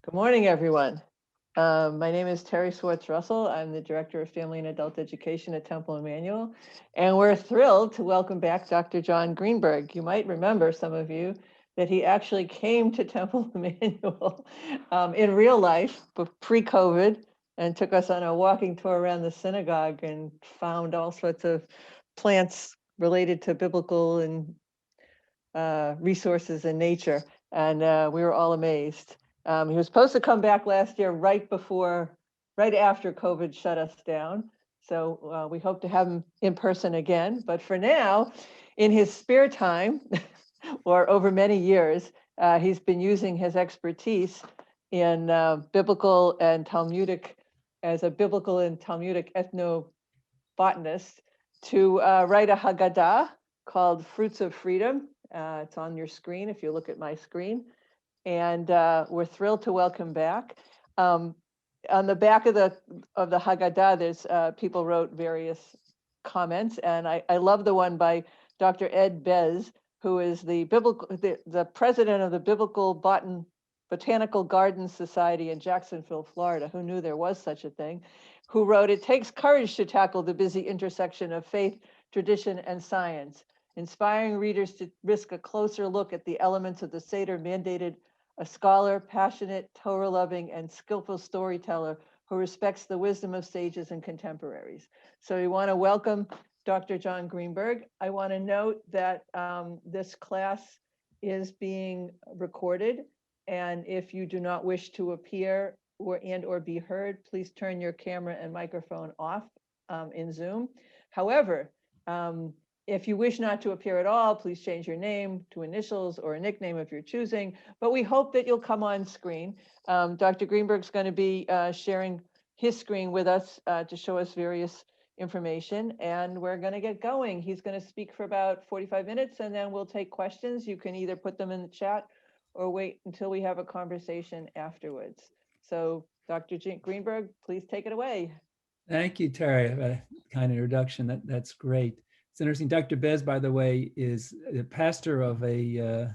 Good morning, everyone. My name is Terry Swartz-Russell. I'm the Director of Family and Adult Education at Temple Emmanuel, and we're thrilled to welcome back Dr. John Greenberg. You might remember, some of you, that he actually came to Temple Emmanuel in real life, pre-COVID, and took us on a walking tour around the synagogue and found all sorts of plants related to biblical and resources in nature. And we were all amazed. He was supposed to come back last year right after COVID shut us down. So we hope to have him in person again. But for now, in his spare time, or over many years, he's been using his expertise in biblical and Talmudic, as a biblical and Talmudic ethnobotanist, to write a Haggadah called Fruits of Freedom. It's on your screen if you look at my screen. And we're thrilled to welcome back. On the back of the Haggadah, there's people wrote various comments, and I love the one by Dr. Ed Bez, who is the president of the Botanical Garden Society in Jacksonville, Florida. Who knew there was such a thing? Who wrote, "It takes courage to tackle the busy intersection of faith, tradition, and science. Inspiring readers to risk a closer look at the elements of the Seder mandated a scholar, passionate, Torah-loving, and skillful storyteller who respects the wisdom of sages and contemporaries." So we want to welcome Dr. John Greenberg. I want to note that this class is being recorded, and if you do not wish to appear or be heard, please turn your camera and microphone off in Zoom. However, if you wish not to appear at all, please change your name to initials or a nickname if you're choosing, but we hope that you'll come on screen. Dr. Greenberg's going to be sharing his screen with us to show us various information, and we're going to get going. He's going to speak for about 45 minutes, and then we'll take questions. You can either put them in the chat or wait until we have a conversation afterwards. So Dr. Greenberg, please take it away. Thank you, Terry. A kind introduction. That's great. It's interesting. Dr. Bez, by the way, is the pastor of a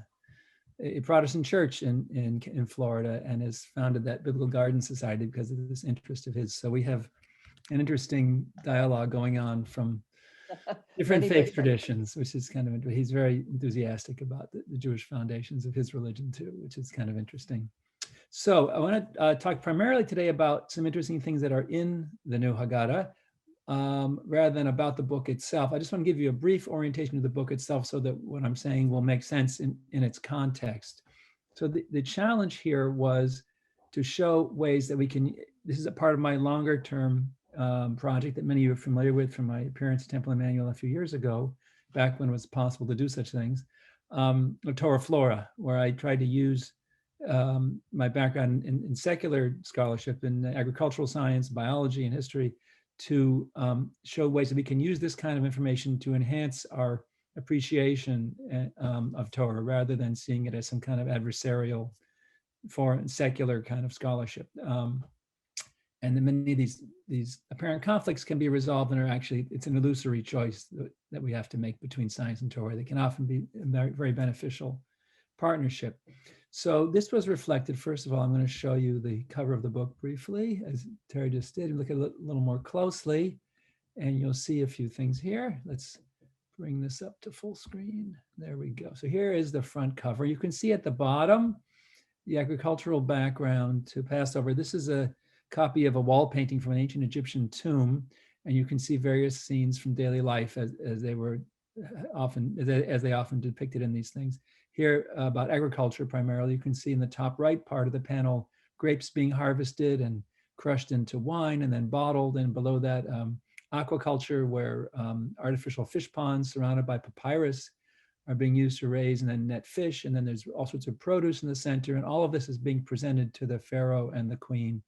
Protestant church in Florida, and has founded that Biblical Garden Society because of this interest of his. So we have an interesting dialogue going on from different faith traditions, which is kind of, he's very enthusiastic about the Jewish foundations of his religion too, which is kind of interesting. So I want to talk primarily today about some interesting things that are in the new Haggadah, rather than about the book itself. I just want to give you a brief orientation of the book itself so that what I'm saying will make sense in its context. So the challenge here was to show ways that we can, this is a part of my longer term project that many of you are familiar with from my appearance at Temple Emmanuel a few years ago, back when it was possible to do such things, Torah, Flora, where I tried to use my background in secular scholarship in agricultural science, biology, and history to show ways that we can use this kind of information to enhance our appreciation of Torah rather than seeing it as some kind of adversarial, foreign, secular kind of scholarship. And then many of these apparent conflicts can be resolved and are actually, it's an illusory choice that we have to make between science and Torah. They can often be a very, very beneficial partnership. So this was reflected, first of all, I'm going to show you the cover of the book briefly, as Terry just did, and look at it a little more closely, and you'll see a few things here. Let's bring this up to full screen. There we go. So here is the front cover. You can see at the bottom, the agricultural background to Passover. This is a copy of a wall painting from an ancient Egyptian tomb, and you can see various scenes from daily life as they were often, as they often depicted in these things. Here about agriculture primarily, you can see in the top right part of the panel, grapes being harvested and crushed into wine and then bottled, and below that aquaculture, where artificial fish ponds surrounded by papyrus are being used to raise and then net fish, and then there's all sorts of produce in the center, and all of this is being presented to the pharaoh and the queen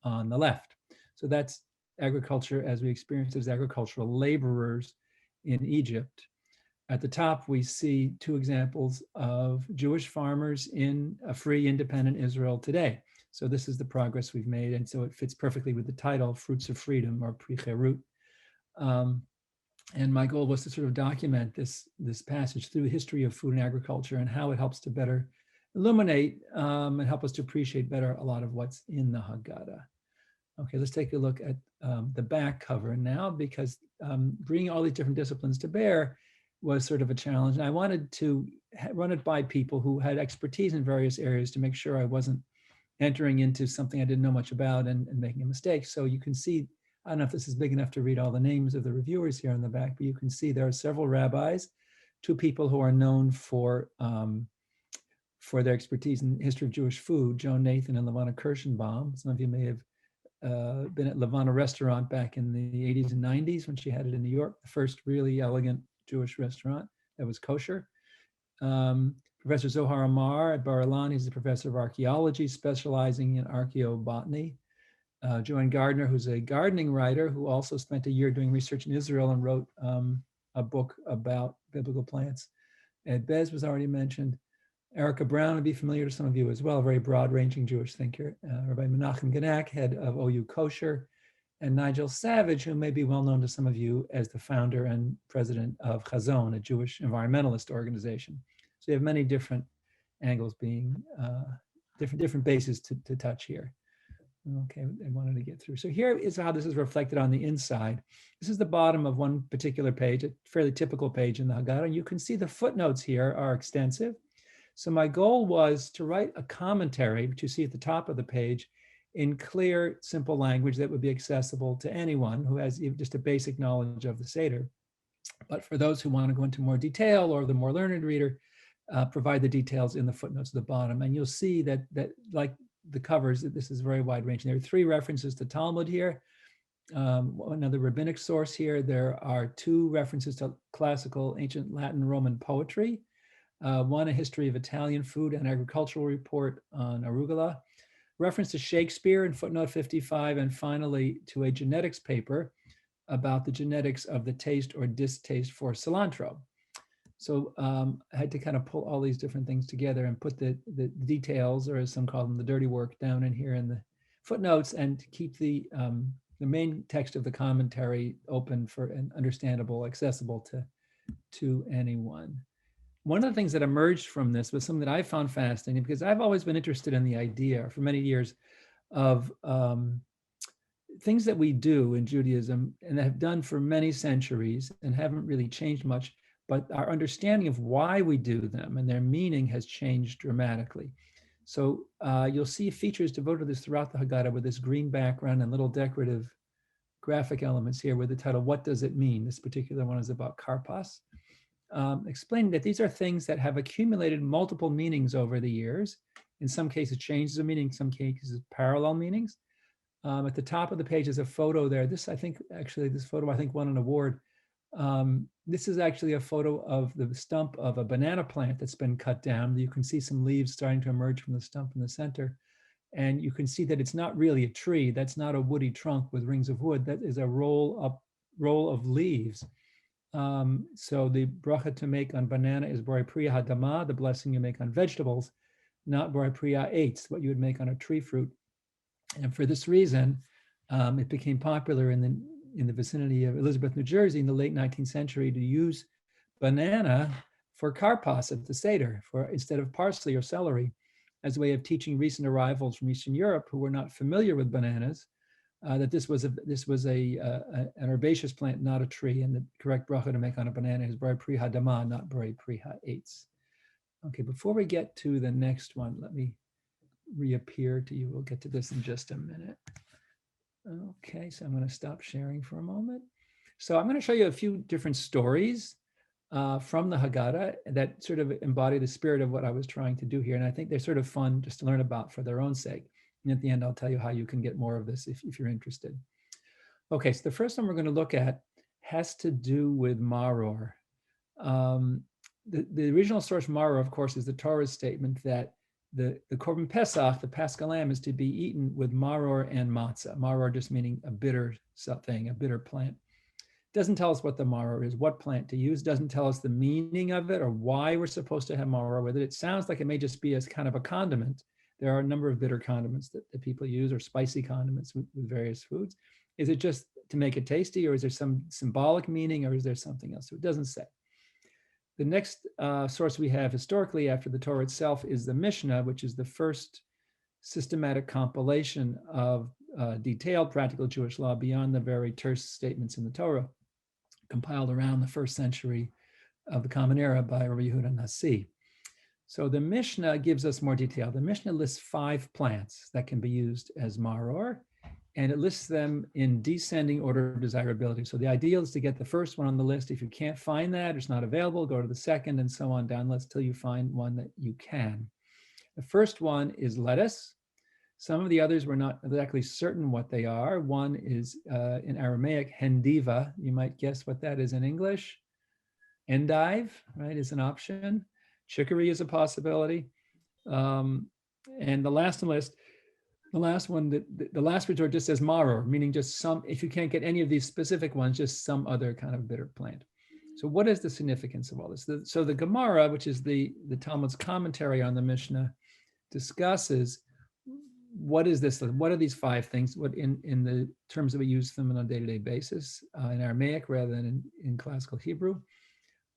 on the left. So that's agriculture as we experience as agricultural laborers in Egypt. At the top, we see two examples of Jewish farmers in a free, independent Israel today. So this is the progress we've made, and so it fits perfectly with the title, Fruits of Freedom, or Pri Cherut. And my goal was to sort of document this passage through the history of food and agriculture and how it helps to better illuminate and help us to appreciate better a lot of what's in the Haggadah. Okay, let's take a look at the back cover now, because bringing all these different disciplines to bear was sort of a challenge. And I wanted to run it by people who had expertise in various areas to make sure I wasn't entering into something I didn't know much about and making a mistake. So you can see, I don't know if this is big enough to read all the names of the reviewers here on the back, but you can see there are several rabbis, two people who are known for their expertise in history of Jewish food, Joan Nathan and Levana Kirschenbaum. Some of you may have been at Levana Restaurant back in the 80s and 90s when she had it in New York, the first really elegant Jewish restaurant that was kosher. Professor Zohar Amar at Bar Ilan, he's a professor of archaeology specializing in archaeobotany. Joanne Gardner, who's a gardening writer who also spent a year doing research in Israel and wrote a book about biblical plants. Ed Bez was already mentioned. Erica Brown would be familiar to some of you as well, a very broad-ranging Jewish thinker. Rabbi Menachem Genack, head of OU Kosher, and Nigel Savage, who may be well known to some of you as the founder and president of Chazon, a Jewish environmentalist organization. So you have many different angles being, different bases to touch here. Okay, I wanted to get through. So here is how this is reflected on the inside. This is the bottom of one particular page, a fairly typical page in the Haggadah. And you can see the footnotes here are extensive. So my goal was to write a commentary, which you see at the top of the page, in clear, simple language that would be accessible to anyone who has just a basic knowledge of the Seder. But for those who want to go into more detail, or the more learned reader, provide the details in the footnotes at the bottom. And you'll see that like the covers, this is very wide ranging. There are 3 references to Talmud here, another rabbinic source here. There are 2 references to classical ancient Latin Roman poetry. One, a history of Italian food and agricultural report on arugula, reference to Shakespeare in footnote 55, and finally to a genetics paper about the genetics of the taste or distaste for cilantro. So I had to kind of pull all these different things together and put the details, or as some call them, the dirty work, down in here in the footnotes, and keep the main text of the commentary open for and understandable, accessible to anyone. One of the things that emerged from this was something that I found fascinating, because I've always been interested in the idea for many years of things that we do in Judaism and that have done for many centuries and haven't really changed much, but our understanding of why we do them and their meaning has changed dramatically. So you'll see features devoted to this throughout the Haggadah with this green background and little decorative graphic elements here with the title, What Does It Mean? This particular one is about karpas. Explaining that these are things that have accumulated multiple meanings over the years. In some cases, changes of meaning, in some cases, parallel meanings. At the top of the page is a photo there. This photo, I think, won an award. This is actually a photo of the stump of a banana plant that's been cut down. You can see some leaves starting to emerge from the stump in the center. And you can see that it's not really a tree. That's not a woody trunk with rings of wood. That is a roll of leaves. So the bracha to make on banana is borei priya hadama, the blessing you make on vegetables, not borei priya eitz, what you would make on a tree fruit. And for this reason, it became popular in the vicinity of Elizabeth, New Jersey in the late 19th century to use banana for karpas at the Seder, instead of parsley or celery, as a way of teaching recent arrivals from Eastern Europe who were not familiar with bananas, that this was an herbaceous plant, not a tree, and the correct bracha to make on a banana is borei priya hadama, not borei priya eitz. Okay, before we get to the next one, let me reappear to you. We'll get to this in just a minute. Okay, so I'm going to stop sharing for a moment. So I'm going to show you a few different stories from the Haggadah that sort of embody the spirit of what I was trying to do here. And I think they're sort of fun just to learn about for their own sake. And at the end, I'll tell you how you can get more of this if you're interested. Okay, so the first one we're going to look at has to do with maror. The original source maror, of course, is the Torah's statement that the Korban Pesach, the Paschal Lamb, is to be eaten with maror and matzah. Maror just meaning a bitter thing, a bitter plant. Doesn't tell us what the maror is, what plant to use, doesn't tell us the meaning of it or why we're supposed to have maror with it. It sounds like it may just be as kind of a condiment. There are a number of bitter condiments that people use, or spicy condiments with various foods. Is it just to make it tasty, or is there some symbolic meaning, or is there something else? So it doesn't say. The next source we have historically after the Torah itself is the Mishnah, which is the first systematic compilation of detailed practical Jewish law beyond the very terse statements in the Torah, compiled around the 1st century of the Common Era by Rabbi Yehuda Nasi. So the Mishnah gives us more detail. The Mishnah lists 5 plants that can be used as maror, and it lists them in descending order of desirability. So the ideal is to get the first one on the list. If you can't find that, it's not available, go to the second and so on down till you find one that you can. The first one is lettuce. Some of the others we're not exactly certain what they are. One is in Aramaic, hendiva. You might guess what that is in English. Endive, right, is an option. Chicory is a possibility. And the last on the list, the last resort just says maror, meaning just some, if you can't get any of these specific ones, just some other kind of bitter plant. So what is the significance of all this? So the Gemara, which is the Talmud's commentary on the Mishnah, discusses what is this? What are these 5 things? What in the terms that we use them on a day-to-day basis in Aramaic rather than in classical Hebrew?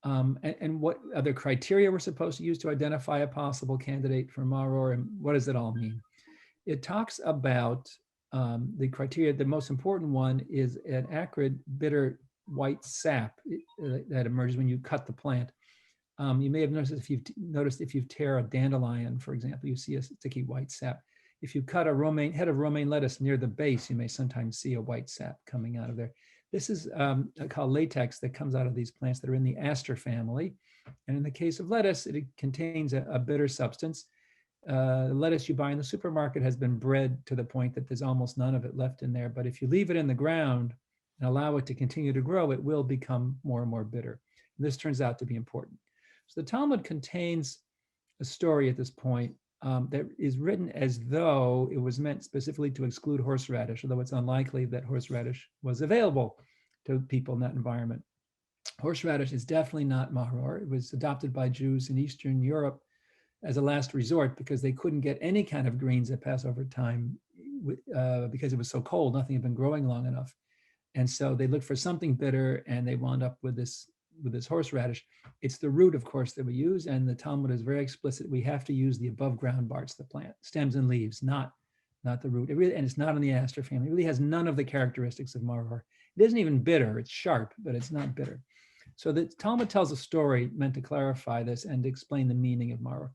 And what other criteria we're supposed to use to identify a possible candidate for maror, and what does it all mean? It talks about the criteria. The most important one is an acrid, bitter white sap that emerges when you cut the plant. You may have noticed if you tear a dandelion, for example, you see a sticky white sap. If you cut a head of romaine lettuce near the base, you may sometimes see a white sap coming out of there. This is called latex that comes out of these plants that are in the aster family. And in the case of lettuce, it contains a bitter substance. The lettuce you buy in the supermarket has been bred to the point that there's almost none of it left in there. But if you leave it in the ground and allow it to continue to grow, it will become more and more bitter. And this turns out to be important. So the Talmud contains a story at this point that is written as though it was meant specifically to exclude horseradish, although it's unlikely that horseradish was available to people in that environment. Horseradish is definitely not maror. It was adopted by Jews in Eastern Europe as a last resort because they couldn't get any kind of greens at Passover time because it was so cold, nothing had been growing long enough. And so they looked for something bitter and they wound up with this horseradish. It's the root, of course, that we use, and the Talmud is very explicit. We have to use the above ground parts of the plant, stems and leaves, not the root. And it's not in the aster family. It really has none of the characteristics of maror. It isn't even bitter. It's sharp, but it's not bitter. So the Talmud tells a story meant to clarify this and to explain the meaning of maror.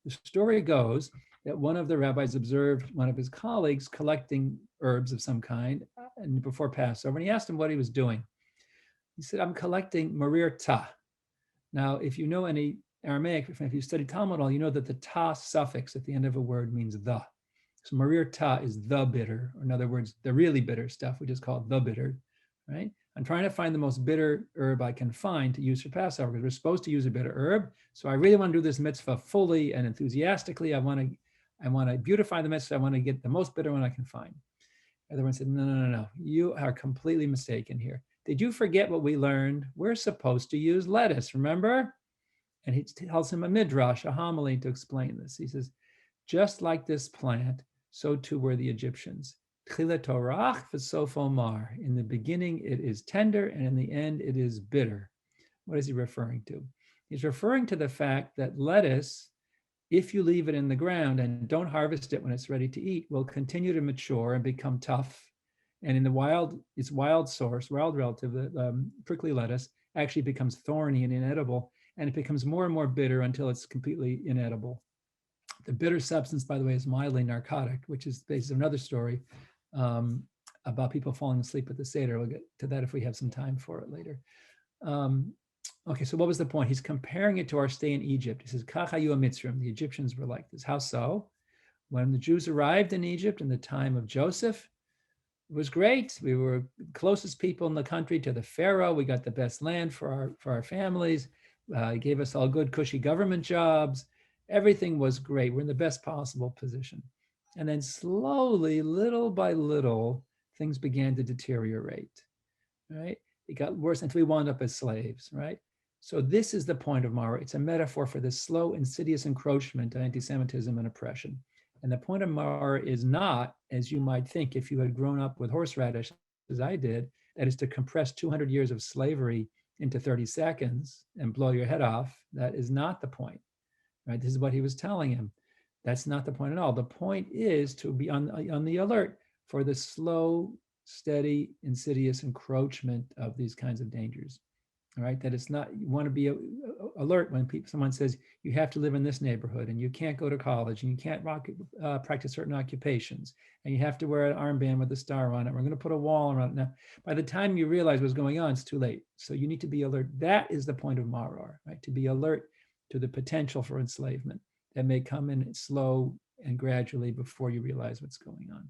The story goes that one of the rabbis observed one of his colleagues collecting herbs of some kind before Passover, and he asked him what he was doing. He said, I'm collecting marir ta. Now, if you know any Aramaic, if you study Talmud at all, you know that the ta suffix at the end of a word means the. So marir ta is the bitter, or in other words, the really bitter stuff, we just call it the bitter, right? I'm trying to find the most bitter herb I can find to use for Passover because we're supposed to use a bitter herb. So I really want to do this mitzvah fully and enthusiastically. I want to beautify the mitzvah. I want to get the most bitter one I can find. The other one said, no. You are completely mistaken here. Did you forget what we learned? We're supposed to use lettuce, remember? And he tells him a midrash, a homily to explain this. He says, just like this plant, so too were the Egyptians. In the beginning, it is tender, and in the end, it is bitter. What is he referring to? He's referring to the fact that lettuce, if you leave it in the ground and don't harvest it when it's ready to eat, will continue to mature and become tough. And in the wild, its wild relative, the prickly lettuce, actually becomes thorny and inedible, and it becomes more and more bitter until it's completely inedible. The bitter substance, by the way, is mildly narcotic, which is based on another story about people falling asleep at the Seder. We'll get to that if we have some time for it later. Okay, so what was the point? He's comparing it to our stay in Egypt. He says, Kach hayu Mitzrim. The Egyptians were like this. How so? When the Jews arrived in Egypt in the time of Joseph, it was great. We were the closest people in the country to the Pharaoh. We got the best land for our families. He gave us all good, cushy government jobs. Everything was great. We're in the best possible position. And then slowly, little by little, things began to deteriorate, right? It got worse until we wound up as slaves, right? So this is the point of maror. It's a metaphor for this slow, insidious encroachment of anti-Semitism and oppression. And the point of maror is not, as you might think if you had grown up with horseradish, as I did, that is to compress 200 years of slavery into 30 seconds and blow your head off. That is not the point, right? This is what he was telling him. That's not the point at all. The point is to be on the alert for the slow, steady, insidious encroachment of these kinds of dangers. All right, that it's not, you want to be alert when someone says you have to live in this neighborhood and you can't go to college and you can't practice certain occupations and you have to wear an armband with a star on it. We're going to put a wall around it. Now, by the time you realize what's going on, it's too late. So you need to be alert. That is the point of maror, right? To be alert to the potential for enslavement that may come in slow and gradually before you realize what's going on.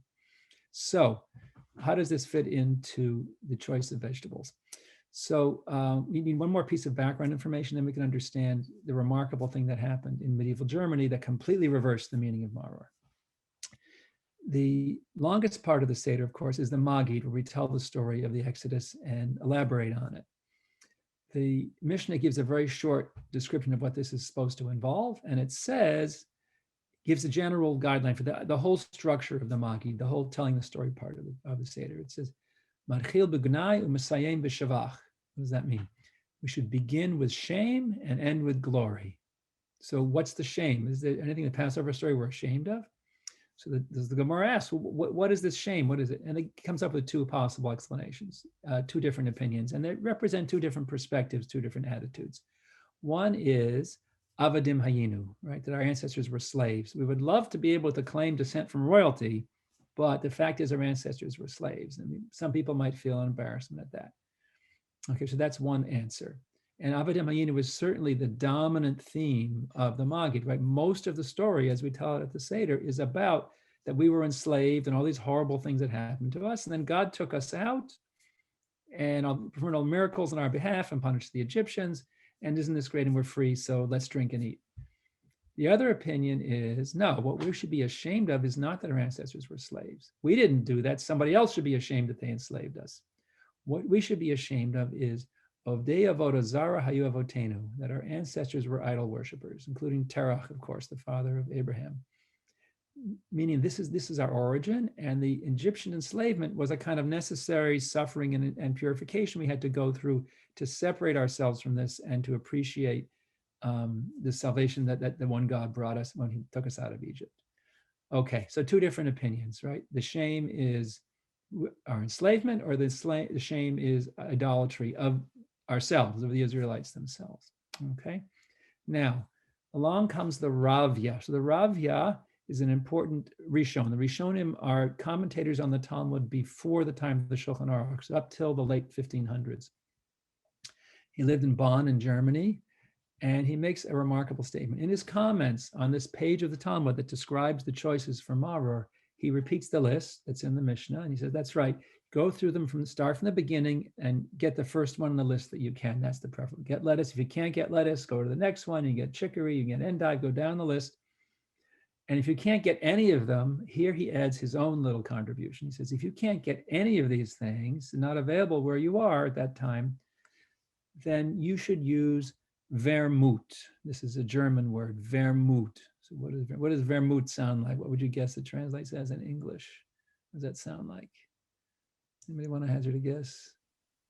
So how does this fit into the choice of vegetables? So we need one more piece of background information, then we can understand the remarkable thing that happened in medieval Germany that completely reversed the meaning of maror. The longest part of the Seder, of course, is the Maggid, where we tell the story of the Exodus and elaborate on it. The Mishnah gives a very short description of what this is supposed to involve, and it gives a general guideline for the whole structure of the Maggid, the whole telling the story part of the Seder. It says, Marchil b'gnai u'mesayem b'shavach. What does that mean? We should begin with shame and end with glory. So what's the shame? Is there anything in the Passover story we're ashamed of? So the Gemara asks, what is this shame? What is it? And it comes up with two possible explanations, two different opinions, and they represent two different perspectives, two different attitudes. One is avadim hayinu, right? That our ancestors were slaves. We would love to be able to claim descent from royalty, but the fact is our ancestors were slaves. I mean, some people might feel an embarrassment at that. Okay, so that's one answer. And Avadim Hayinu was certainly the dominant theme of the Maggid, right? Most of the story, as we tell it at the Seder, is about that we were enslaved and all these horrible things that happened to us. And then God took us out and performed all miracles on our behalf and punished the Egyptians. And isn't this great? And we're free, so let's drink and eat. The other opinion is, no, what we should be ashamed of is not that our ancestors were slaves. We didn't do that. Somebody else should be ashamed that they enslaved us. What we should be ashamed of is Ovdei avodah zara hayu avotenu, that our ancestors were idol worshipers, including Terach, of course, the father of Abraham. Meaning this is our origin, and the Egyptian enslavement was a kind of necessary suffering and purification we had to go through to separate ourselves from this and to appreciate the salvation that the one God brought us when he took us out of Egypt. Okay, so two different opinions, right? The shame is our enslavement, or the shame is idolatry of ourselves, of the Israelites themselves. Okay, now along comes the Ravya. So the Ravya is an important Rishon. The Rishonim are commentators on the Talmud before the time of the Shulchan Aruch, so up till the late 1500s. He lived in Bonn in Germany, and he makes a remarkable statement. In his comments on this page of the Talmud that describes the choices for maror, he repeats the list that's in the Mishnah, and he says, that's right, go through them start from the beginning and get the first one on the list that you can. That's the preference. Get lettuce. If you can't get lettuce, go to the next one. You get chicory, you get endive, go down the list. And if you can't get any of them, here he adds his own little contribution. He says, if you can't get any of these things, not available where you are at that time, then you should use Vermut. This is a German word, Vermut. So what does Vermut sound like? What would you guess it translates as in English? What does that sound like? Anybody want to hazard a guess?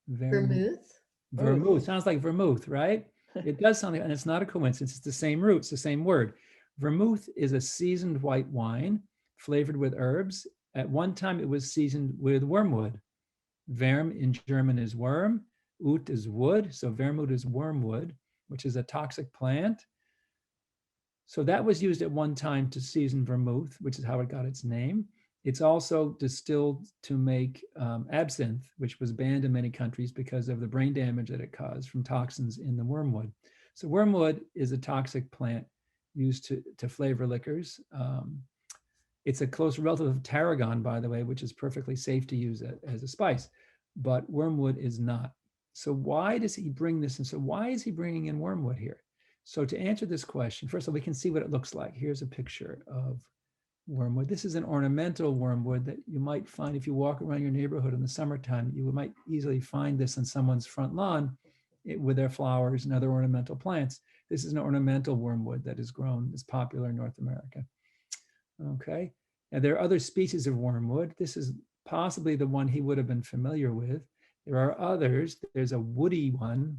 Vermouth? Vermouth. Sounds like vermouth, right? It does sound like, and it's not a coincidence. It's the same root. It's the same word. Vermouth is a seasoned white wine flavored with herbs. At one time, it was seasoned with wormwood. Verm in German is worm. Ut is wood. So vermouth is wormwood, which is a toxic plant. So that was used at one time to season vermouth, which is how it got its name. It's also distilled to make absinthe, which was banned in many countries because of the brain damage that it caused from toxins in the wormwood. So wormwood is a toxic plant used to flavor liquors. It's a close relative of tarragon, by the way, which is perfectly safe to use as a spice, but wormwood is not. So why does he bring this in? So why is he bringing in wormwood here? So to answer this question, first of all, we can see what it looks like. Here's a picture of wormwood. This is an ornamental wormwood that you might find if you walk around your neighborhood in the summertime. You might easily find this on someone's front lawn with their flowers and other ornamental plants. This is an ornamental wormwood that is grown, is popular in North America. Okay, and there are other species of wormwood. This is possibly the one he would have been familiar with. There are others. There's a woody one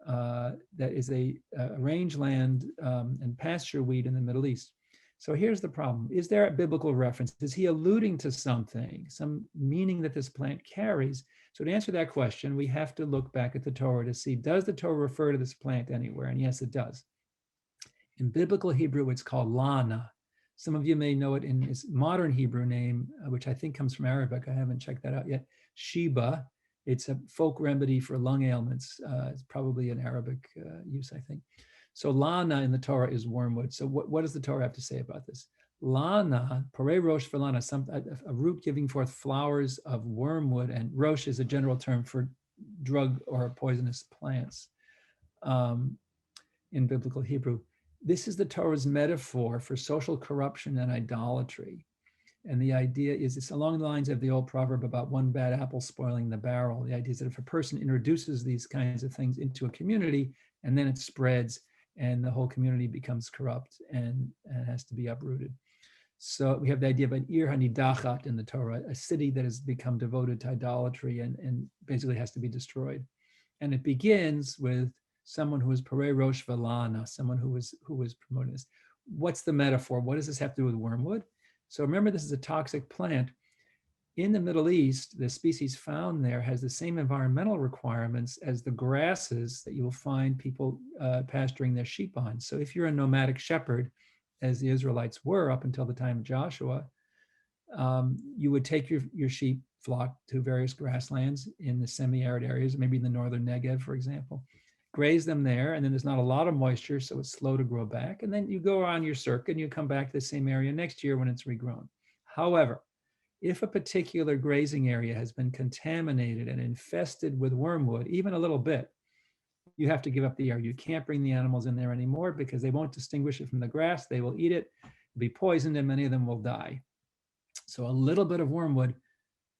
that is a rangeland and pasture weed in the Middle East. So here's the problem. Is there a biblical reference? Is he alluding to something, some meaning that this plant carries? So to answer that question, we have to look back at the Torah to see, does the Torah refer to this plant anywhere? And yes, it does. In biblical Hebrew, it's called lana. Some of you may know it in its modern Hebrew name, which I think comes from Arabic. I haven't checked that out yet. Sheba. It's a folk remedy for lung ailments. It's probably an Arabic use, I think. So lana in the Torah is wormwood. So what does the Torah have to say about this? Lana, pare rosh for lana, a root giving forth flowers of wormwood, and rosh is a general term for drug or poisonous plants in biblical Hebrew. This is the Torah's metaphor for social corruption and idolatry. And the idea is, it's along the lines of the old proverb about one bad apple spoiling the barrel. The idea is that if a person introduces these kinds of things into a community, and then it spreads, and the whole community becomes corrupt and has to be uprooted. So we have the idea of an ir hanidachat in the Torah, a city that has become devoted to idolatry and basically has to be destroyed. And it begins with someone who is pare rosh v'lana, someone who was promoting this. What's the metaphor? What does this have to do with wormwood? So remember, this is a toxic plant. In the Middle East, the species found there has the same environmental requirements as the grasses that you will find people pasturing their sheep on. So if you're a nomadic shepherd, as the Israelites were up until the time of Joshua, you would take your sheep flock to various grasslands in the semi-arid areas, maybe in the northern Negev, for example, graze them there, and then there's not a lot of moisture, so it's slow to grow back. And then you go around your circuit and you come back to the same area next year when it's regrown. However, if a particular grazing area has been contaminated and infested with wormwood, even a little bit, you have to give up the area. You can't bring the animals in there anymore because they won't distinguish it from the grass. They will eat it, be poisoned, and many of them will die. So a little bit of wormwood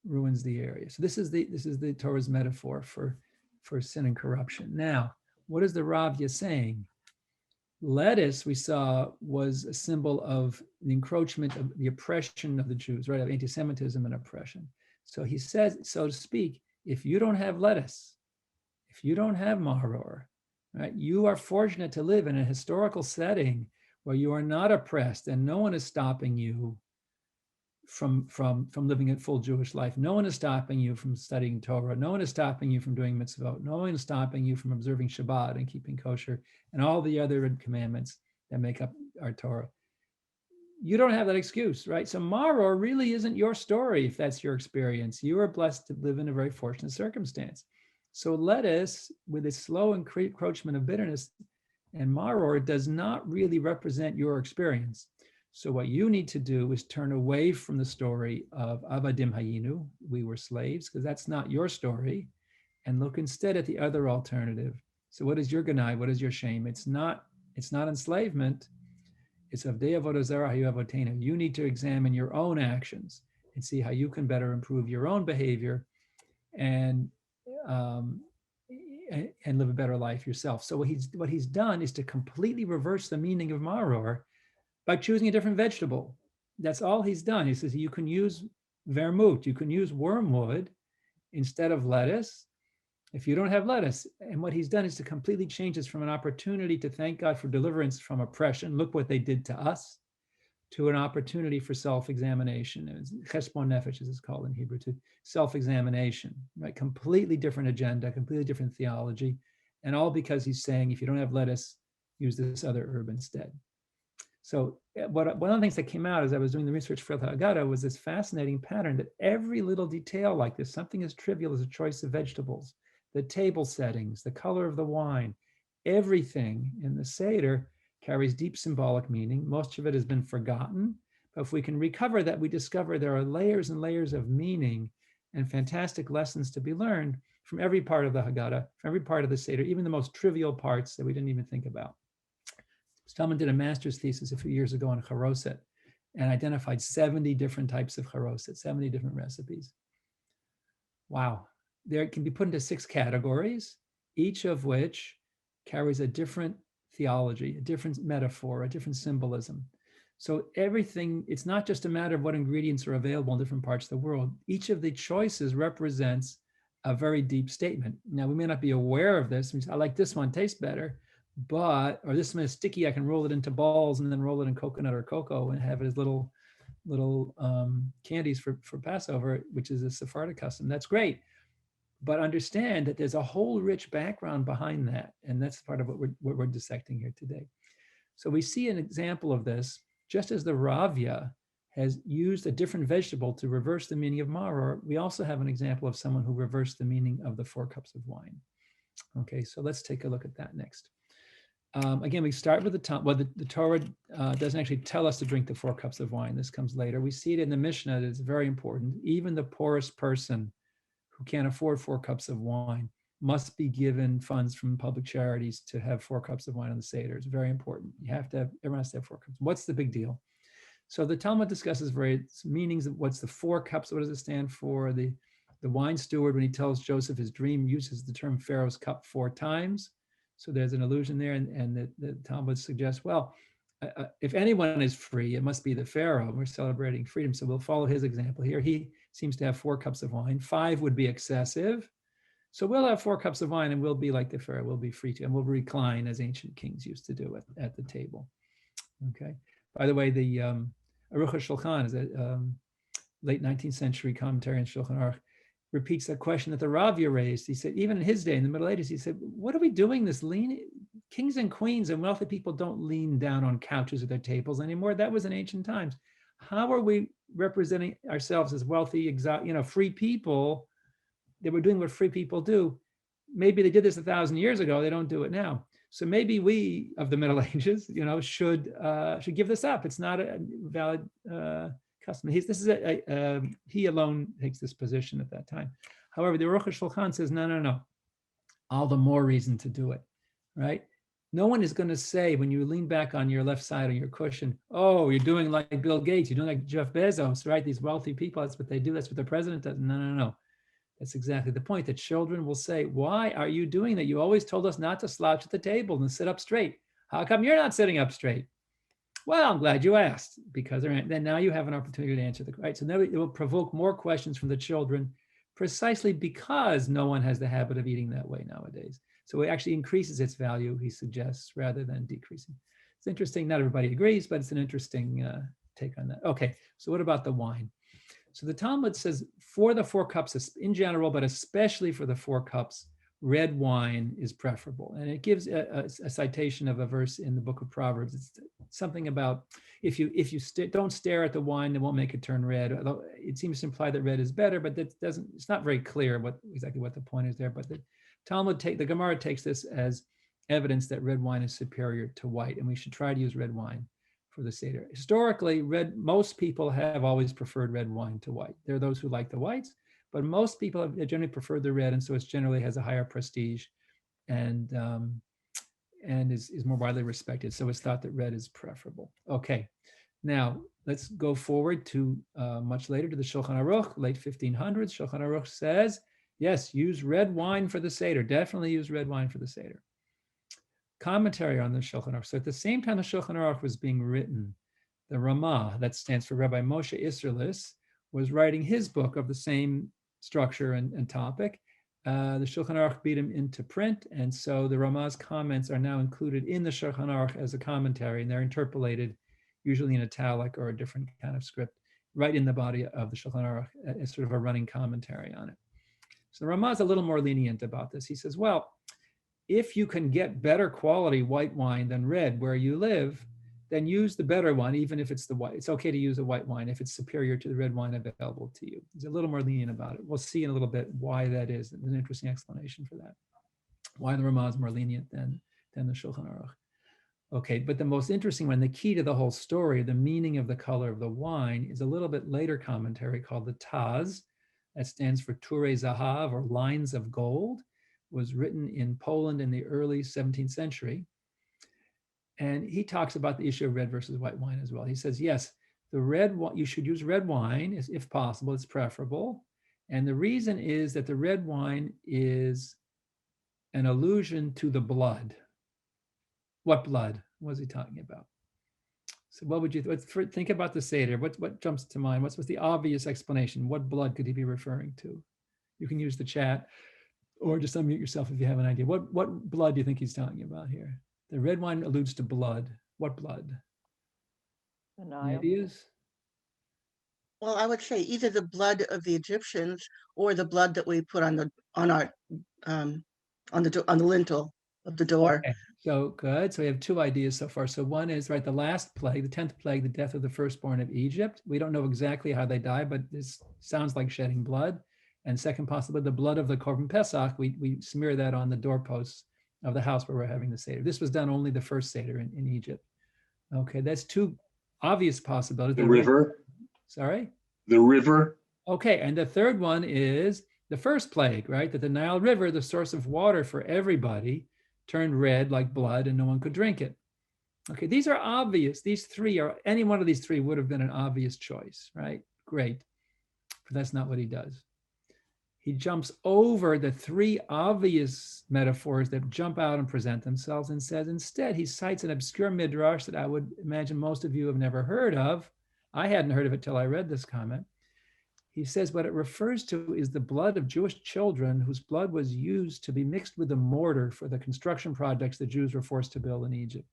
ruins the area. So this is the Torah's metaphor for sin and corruption. Now, what is the Ravya saying? Lettuce, we saw, was a symbol of the encroachment of the oppression of the Jews, right? Of anti-Semitism and oppression. So he says, so to speak, if you don't have lettuce, if you don't have maharor, right, you are fortunate to live in a historical setting where you are not oppressed and no one is stopping you from living a full Jewish life. No one is stopping you from studying Torah. No one is stopping you from doing mitzvot. No one is stopping you from observing Shabbat and keeping kosher and all the other commandments that make up our Torah. You don't have that excuse, right? So maror really isn't your story if that's your experience. You are blessed to live in a very fortunate circumstance. So lettuce, with its slow encroachment of bitterness and maror, does not really represent your experience. So what you need to do is turn away from the story of Avadim Hayinu, we were slaves, because that's not your story, and look instead at the other alternative. So what is your ganai? What is your shame? It's not enslavement. It's Avdei Avodah Zarah Hayavotenu. You need to examine your own actions and see how you can better improve your own behavior and live a better life yourself. So what he's done is to completely reverse the meaning of maror by choosing a different vegetable. That's all he's done. He says you can use vermouth, you can use wormwood instead of lettuce if you don't have lettuce. And what he's done is to completely change this from an opportunity to thank God for deliverance from oppression, look what they did to us, to an opportunity for self-examination. Cheshbon nefesh, as it's called in Hebrew, to self-examination, right? Completely different agenda, completely different theology, and all because he's saying, if you don't have lettuce, use this other herb instead. So one of the things that came out as I was doing the research for the Haggadah was this fascinating pattern that every little detail like this, something as trivial as a choice of vegetables, the table settings, the color of the wine, everything in the Seder carries deep symbolic meaning. Most of it has been forgotten, but if we can recover that, we discover there are layers and layers of meaning and fantastic lessons to be learned from every part of the Haggadah, from every part of the Seder, even the most trivial parts that we didn't even think about. Stallman did a master's thesis a few years ago on charoset and identified 70 different types of charoset, 70 different recipes. Wow. There can be put into 6 categories, each of which carries a different theology, a different metaphor, a different symbolism. So everything, it's not just a matter of what ingredients are available in different parts of the world. Each of the choices represents a very deep statement. Now, we may not be aware of this. I like this one, tastes better, or this one is sticky. I can roll it into balls and then roll it in coconut or cocoa and have it as little candies for Passover, which is a Sephardic custom. That's great. But understand that there's a whole rich background behind that. And that's part of what we're dissecting here today. So we see an example of this, just as the Ravya has used a different vegetable to reverse the meaning of maror. We also have an example of someone who reversed the meaning of the 4 cups of wine. Okay, so let's take a look at that next. Again, we start with the top. Well, the Torah doesn't actually tell us to drink the 4 cups of wine. This comes later. We see it in the Mishnah. It's very important. Even the poorest person who can't afford 4 cups of wine must be given funds from public charities to have 4 cups of wine on the Seder. It's very important. Everyone has to have 4 cups. What's the big deal? So the Talmud discusses various meanings of what's the 4 cups, what does it stand for? The wine steward, when he tells Joseph his dream, uses the term Pharaoh's cup 4 times. So there's an allusion there, and the Talmud suggests, well, if anyone is free, it must be the Pharaoh. We're celebrating freedom, so we'll follow his example here. He seems to have 4 cups of wine. 5 would be excessive. So we'll have 4 cups of wine and we'll be like the Pharaoh. We'll be free to, and we'll recline as ancient kings used to do at the table. Okay. By the way, the Aruch HaShulchan is a late 19th century commentary on Shulchan Aruch, repeats that question that the Ravya raised. He said, even in his day, in the Middle Ages, he said, what are we doing this kings and queens and wealthy people don't lean down on couches at their tables anymore. That was in ancient times. How are we representing ourselves as wealthy, free people? They were doing what free people do. Maybe they did this 1,000 years ago. They don't do it now. So maybe we of the Middle Ages, should give this up. It's not a valid custom. He alone takes this position at that time. However, the Aruch HaShulchan says, no. All the more reason to do it, right? No one is going to say when you lean back on your left side of your cushion, oh, you're doing like Bill Gates, you're doing like Jeff Bezos, right? These wealthy people, that's what they do. That's what the president does. No. That's exactly the point. That children will say, why are you doing that? You always told us not to slouch at the table and sit up straight. How come you're not sitting up straight? Well, I'm glad you asked, because then now you have an opportunity to answer right. So now it will provoke more questions from the children, precisely because no one has the habit of eating that way nowadays. So it actually increases its value, he suggests, rather than decreasing. It's interesting. Not everybody agrees, but it's an interesting take on that. Okay, so what about the wine? So the Talmud says for the 4 cups in general, but especially for the 4 cups, red wine is preferable. And it gives a citation of a verse in the book of Proverbs. It's something about if you don't stare at the wine, it won't make it turn red. Although it seems to imply that red is better, but it's not very clear exactly what the point is there. But the Gemara takes this as evidence that red wine is superior to white, and we should try to use red wine for the Seder. Historically, most people have always preferred red wine to white. There are those who like the whites, but most people have generally preferred the red, and so it generally has a higher prestige and is more widely respected. So it's thought that red is preferable. Okay, now let's go forward to much later to the Shulchan Aruch, late 1500s. Shulchan Aruch says, yes, use red wine for the Seder. Definitely use red wine for the Seder. Commentary on the Shulchan Aruch. So at the same time the Shulchan Aruch was being written, the Ramah, that stands for Rabbi Moshe Isserlis, was writing his book of the same structure and topic. The Shulchan Aruch beat him into print, and so the Ramah's comments are now included in the Shulchan Aruch as a commentary, and they're interpolated, usually in italic or a different kind of script, right in the body of the Shulchan Aruch as sort of a running commentary on it. So the Ramah's a little more lenient about this. He says, well, if you can get better quality white wine than red where you live, then use the better one, even if it's the white. It's okay to use a white wine if it's superior to the red wine available to you. He's a little more lenient about it. We'll see in a little bit why that is. There's an interesting explanation for that. Why the Ramah is more lenient than the Shulchan Aruch. Okay, but the most interesting one, the key to the whole story, the meaning of the color of the wine, is a little bit later commentary called the Taz. That stands for Turei Zahav, or lines of gold. Was written in Poland in the early 17th century. And he talks about the issue of red versus white wine as well. He says, yes, you should use red wine if possible, it's preferable. And the reason is that the red wine is an allusion to the blood. What blood was he talking about? So what would you think about the Seder? What jumps to mind? What's the obvious explanation? What blood could he be referring to? You can use the chat or just unmute yourself if you have an idea. What blood do you think he's talking about here? The red wine alludes to blood. What blood? The Any Nile. ideas? Well, I would say either the blood of the Egyptians or the blood that we put on the lintel of the door. Okay, so good. So we have two ideas so far. So one is, right, the last plague, the 10th plague, the death of the firstborn of Egypt. We don't know exactly how they die, but this sounds like shedding blood. And second, possibly the blood of the Korban Pesach. We smear that on the doorposts of the house where we're having the Seder. This was done only the first Seder in Egypt. Okay, that's two obvious possibilities. The river. Sorry? The river. Okay, and the third one is the first plague, right? That the Nile River, the source of water for everybody, turned red like blood and no one could drink it. Okay, these are obvious. These three are, any one of these three would have been an obvious choice, right? Great, but that's not what he does. He jumps over the three obvious metaphors that jump out and present themselves and says, instead, he cites an obscure midrash that I would imagine most of you have never heard of. I hadn't heard of it till I read this comment. He says what it refers to is the blood of Jewish children whose blood was used to be mixed with the mortar for the construction projects the Jews were forced to build in Egypt.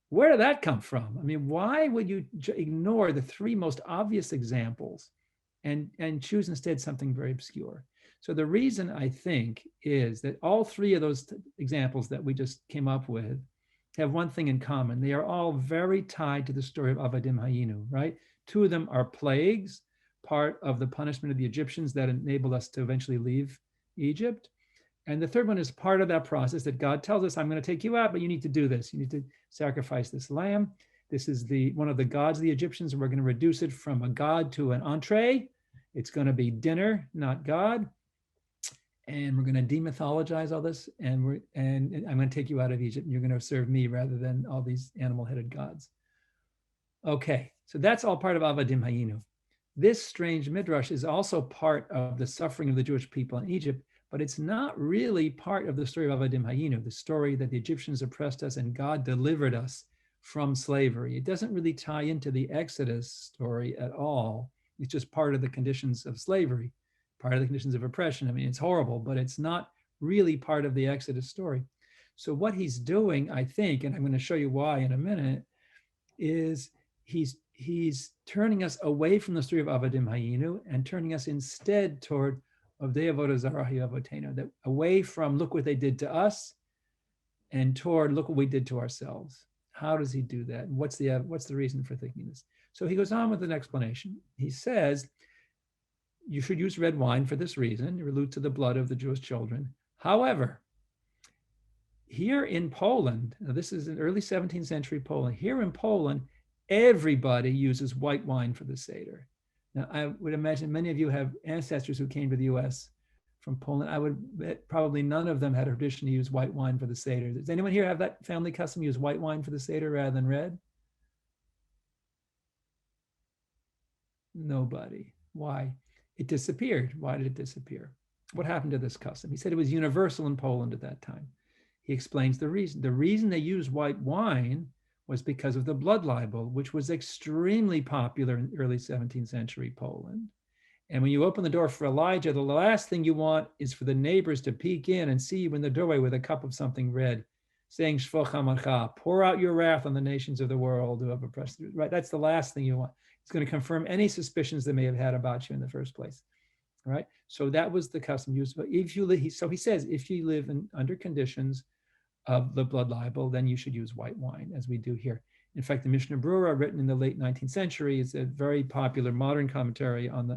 Where did that come from? I mean, why would you ignore the three most obvious examples and choose instead something very obscure? So the reason, I think, is that all three of those examples that we just came up with have one thing in common. They are all very tied to the story of Avadim Hayinu, right? Two of them are plagues, part of the punishment of the Egyptians that enabled us to eventually leave Egypt. And the third one is part of that process that God tells us, I'm going to take you out, but you need to do this. You need to sacrifice this lamb. This is one of the gods of the Egyptians. We're going to reduce it from a god to an entree. It's going to be dinner, not God. And we're going to demythologize all this. And I'm going to take you out of Egypt and you're going to serve me rather than all these animal-headed gods. Okay, so that's all part of Avadim Hayinu. This strange midrash is also part of the suffering of the Jewish people in Egypt, but it's not really part of the story of Avadim Hayinu, the story that the Egyptians oppressed us and God delivered us from slavery. It doesn't really tie into the Exodus story at all. It's just part of the conditions of slavery, part of the conditions of oppression. I mean, it's horrible, but it's not really part of the Exodus story. So what he's doing, I think, and I'm going to show you why in a minute, is he's turning us away from the story of Avadim Hayinu and turning us instead toward Avdei Avodah Zarah Avotenu, that away from look what they did to us and toward look what we did to ourselves. How does he do that? What's the reason for thinking this? So he goes on with an explanation. He says, you should use red wine for this reason. It alludes to the blood of the Jewish children. However, here in Poland, now this is in early 17th century Poland, here in Poland, everybody uses white wine for the Seder. Now, I would imagine many of you have ancestors who came to the US from Poland. I would bet probably none of them had a tradition to use white wine for the Seder. Does anyone here have that family custom, use white wine for the Seder rather than red? Nobody. Why? It disappeared. Why did it disappear? What happened to this custom? He said it was universal in Poland at that time. He explains the reason. The reason they used white wine was because of the blood libel, which was extremely popular in early 17th century Poland. And when you open the door for Elijah, the last thing you want is for the neighbors to peek in and see you in the doorway with a cup of something red, saying, Shvoch HaMacha, pour out your wrath on the nations of the world who have oppressed you. Right? That's the last thing you want. It's going to confirm any suspicions they may have had about you in the first place. All right? So that was the custom used. But if you live, so he says, if you live under conditions of the blood libel, then you should use white wine, as we do here. In fact, the Mishnah Berurah, written in the late 19th century, is a very popular modern commentary on the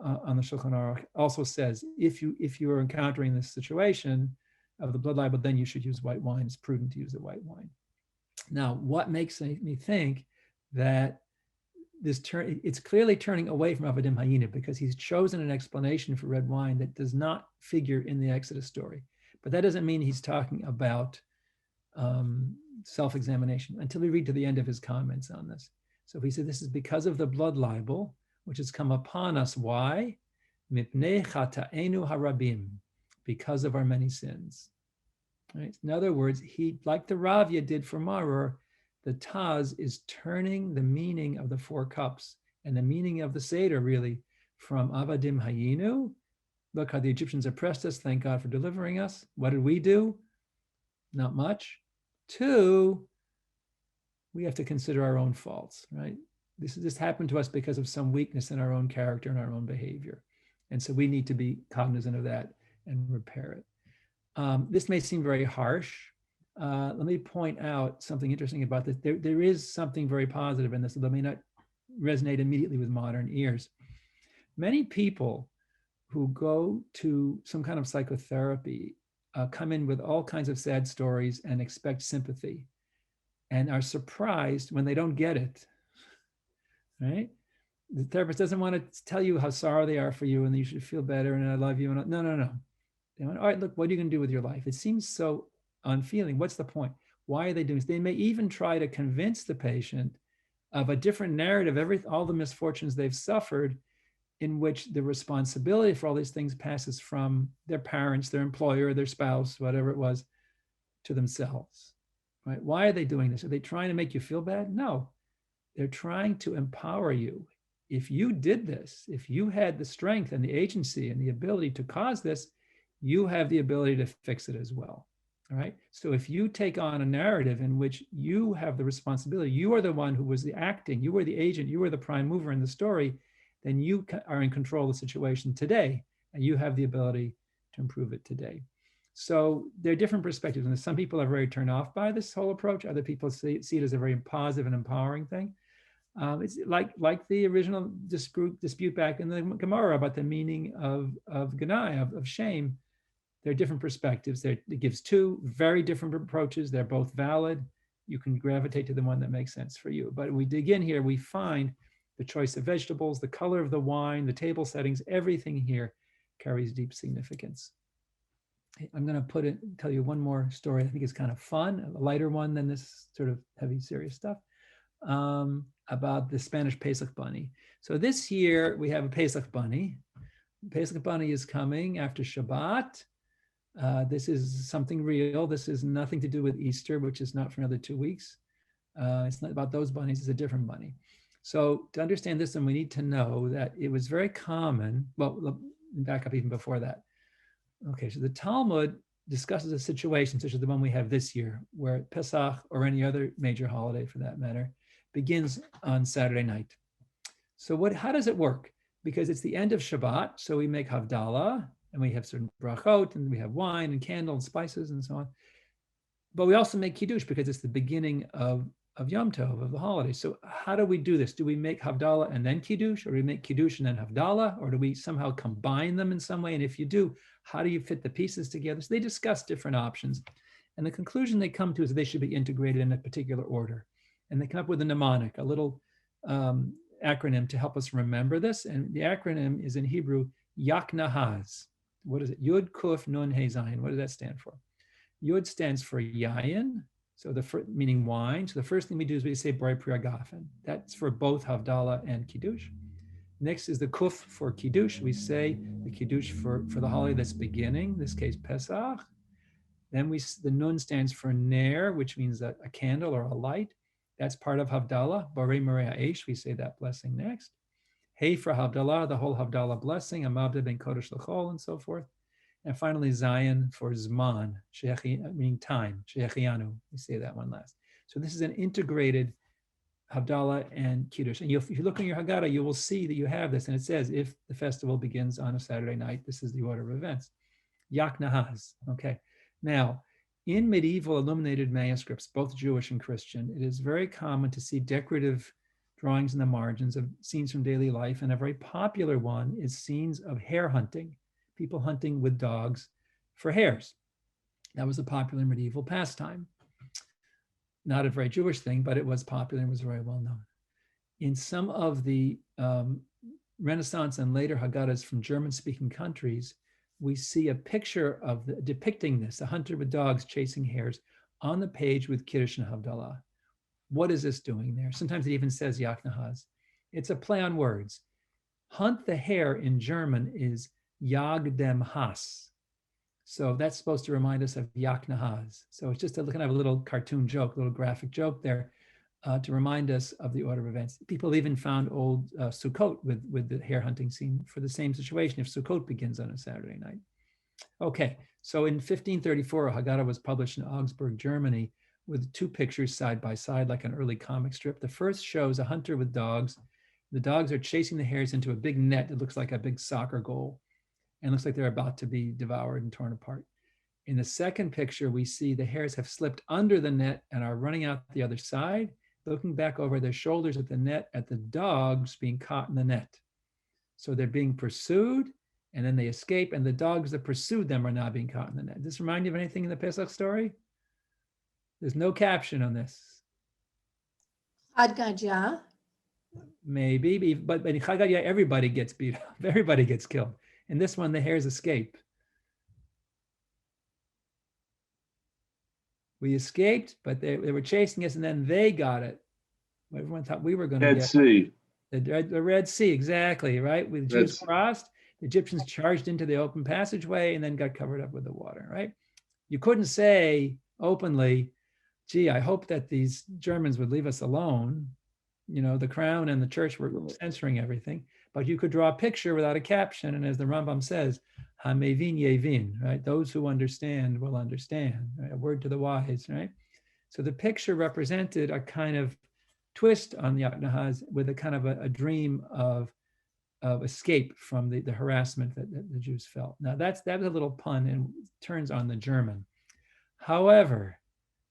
Shulchan Aruch. Also says if you are encountering this situation of the blood libel, then you should use white wine. It's prudent to use the white wine. Now, what makes me think that it's clearly turning away from Avadim Hayinu because he's chosen an explanation for red wine that does not figure in the Exodus story. But that doesn't mean he's talking about self-examination until we read to the end of his comments on this. So he said, this is because of the blood libel, which has come upon us. Why? Mipnei chata'enu harabim, because of our many sins. Right? In other words, he, like the Ravya did for Maror, the Taz is turning the meaning of the four cups and the meaning of the Seder really from Avadim Hayinu. Look how the Egyptians oppressed us. Thank God for delivering us. What did we do? Not much. 2, we have to consider our own faults, right? This happened to us because of some weakness in our own character and our own behavior. And so we need to be cognizant of that and repair it. This may seem very harsh. Let me point out something interesting about this. There is something very positive in this, although it may not resonate immediately with modern ears. Many people who go to some kind of psychotherapy come in with all kinds of sad stories and expect sympathy and are surprised when they don't get it, right? The therapist doesn't want to tell you how sorry they are for you and you should feel better and I love you. And no. They went, all right, look, what are you going to do with your life? It seems so unfeeling. What's the point? Why are they doing this? They may even try to convince the patient of a different narrative, all the misfortunes they've suffered, in which the responsibility for all these things passes from their parents, their employer, their spouse, whatever it was, to themselves, right? Why are they doing this? Are they trying to make you feel bad? No, they're trying to empower you. If you did this, if you had the strength and the agency and the ability to cause this, you have the ability to fix it as well, all right? So if you take on a narrative in which you have the responsibility, you are the one who was the acting, you were the agent, you were the prime mover in the story, then you are in control of the situation today, and you have the ability to improve it today. So there are different perspectives, and some people are very turned off by this whole approach. Other people see it as a very positive and empowering thing. It's like the original dispute back in the Gemara about the meaning of Ganai, of shame. There are different perspectives. It gives 2 very different approaches. They're both valid. You can gravitate to the one that makes sense for you. But when we dig in here, we find the choice of vegetables, the color of the wine, the table settings, everything here carries deep significance. I'm going to tell you one more story. I think it's kind of fun, a lighter one than this sort of heavy, serious stuff, about the Spanish Pesach bunny. So this year we have a Pesach bunny. Pesach bunny is coming after Shabbat. This is something real. This is nothing to do with Easter, which is not for another 2 weeks. It's not about those bunnies. It's a different bunny. So to understand this, then we need to know that it was very common. Well, back up even before that. Okay, so the Talmud discusses a situation such as the one we have this year, where Pesach, or any other major holiday for that matter, begins on Saturday night. So how does it work? Because it's the end of Shabbat, so we make Havdalah, and we have certain brachot, and we have wine and candle and spices and so on. But we also make Kiddush because it's the beginning of Yom Tov, of the holiday. So how do we do this? Do we make Havdalah and then Kiddush, or do we make Kiddush and then Havdalah, or do we somehow combine them in some way? And if you do, how do you fit the pieces together? So they discuss different options. And the conclusion they come to is they should be integrated in a particular order. And they come up with a mnemonic, a little acronym to help us remember this. And the acronym is in Hebrew, Yaknahaz. What is it? Yud Kuf Nun He Zayin. What does that stand for? Yud stands for Yayin, so meaning wine. So the first thing we do is we say Borei Pri Hagafen. That's for both Havdalah and Kiddush. Next is the Kuf for Kiddush. We say the Kiddush for the holiday that's beginning, in this case Pesach. Then the Nun stands for Ner, which means a candle or a light. That's part of Havdalah. Borei Marei Ha'esh, we say that blessing next. Hey for Havdalah, the whole Havdalah blessing, Amavda ben Kodesh L'chol, and so forth. And finally, Zayin for Zman, meaning time, Shehechianu. We say that one last. So this is an integrated Havdalah and Kiddush. And if you look in your Haggadah, you will see that you have this. And it says, if the festival begins on a Saturday night, this is the order of events. Yak Nahaz. Okay. Now, in medieval illuminated manuscripts, both Jewish and Christian, it is very common to see decorative drawings in the margins of scenes from daily life. And a very popular one is scenes of hare hunting, people hunting with dogs for hares. That was a popular medieval pastime. Not a very Jewish thing, but it was popular and was very well known. In some of the Renaissance and later Haggadahs from German-speaking countries, we see a picture of depicting this, a hunter with dogs chasing hares, on the page with Kiddush and Havdalah. What is this doing there? Sometimes it even says Yaknahaz. It's a play on words. Hunt the hare in German is Jag dem Hass. So that's supposed to remind us of Yaknahaz. So it's just a kind of a little cartoon joke, a little graphic joke there. to remind us of the order of events. People even found old Sukkot with the hare hunting scene for the same situation if Sukkot begins on a Saturday night. Okay, so in 1534, a Haggadah was published in Augsburg, Germany, with two pictures side by side, like an early comic strip. The first shows a hunter with dogs. The dogs are chasing the hares into a big net. It looks like a big soccer goal and looks like they're about to be devoured and torn apart. In the second picture, we see the hares have slipped under the net and are running out the other side, looking back over their shoulders at the net, at the dogs being caught in the net. So they're being pursued, and then they escape, and the dogs that pursued them are now being caught in the net. Does this remind you of anything in the Pesach story? There's no caption on this. Haggadah. Maybe, but in Haggadah, everybody gets beat up. Everybody gets killed. In this one, the hares escape. We escaped, but they were chasing us, and then they got it. Everyone thought we were going to Dead get Sea. the Red Sea, exactly, right? With the Red Jews Sea. crossed, the Egyptians charged into the open passageway and then got covered up with the water, right? You couldn't say openly, gee, I hope that these Germans would leave us alone. You know, the crown and the church were censoring everything, but you could draw a picture without a caption. And as the Rambam says, Hamevin Yevin, right? Those who understand will understand, right? A word to the wise, right? So the picture represented a kind of twist on the Yaknahaz with a kind of a dream of escape from the harassment that the Jews felt. Now that was a little pun and turns on the German. However,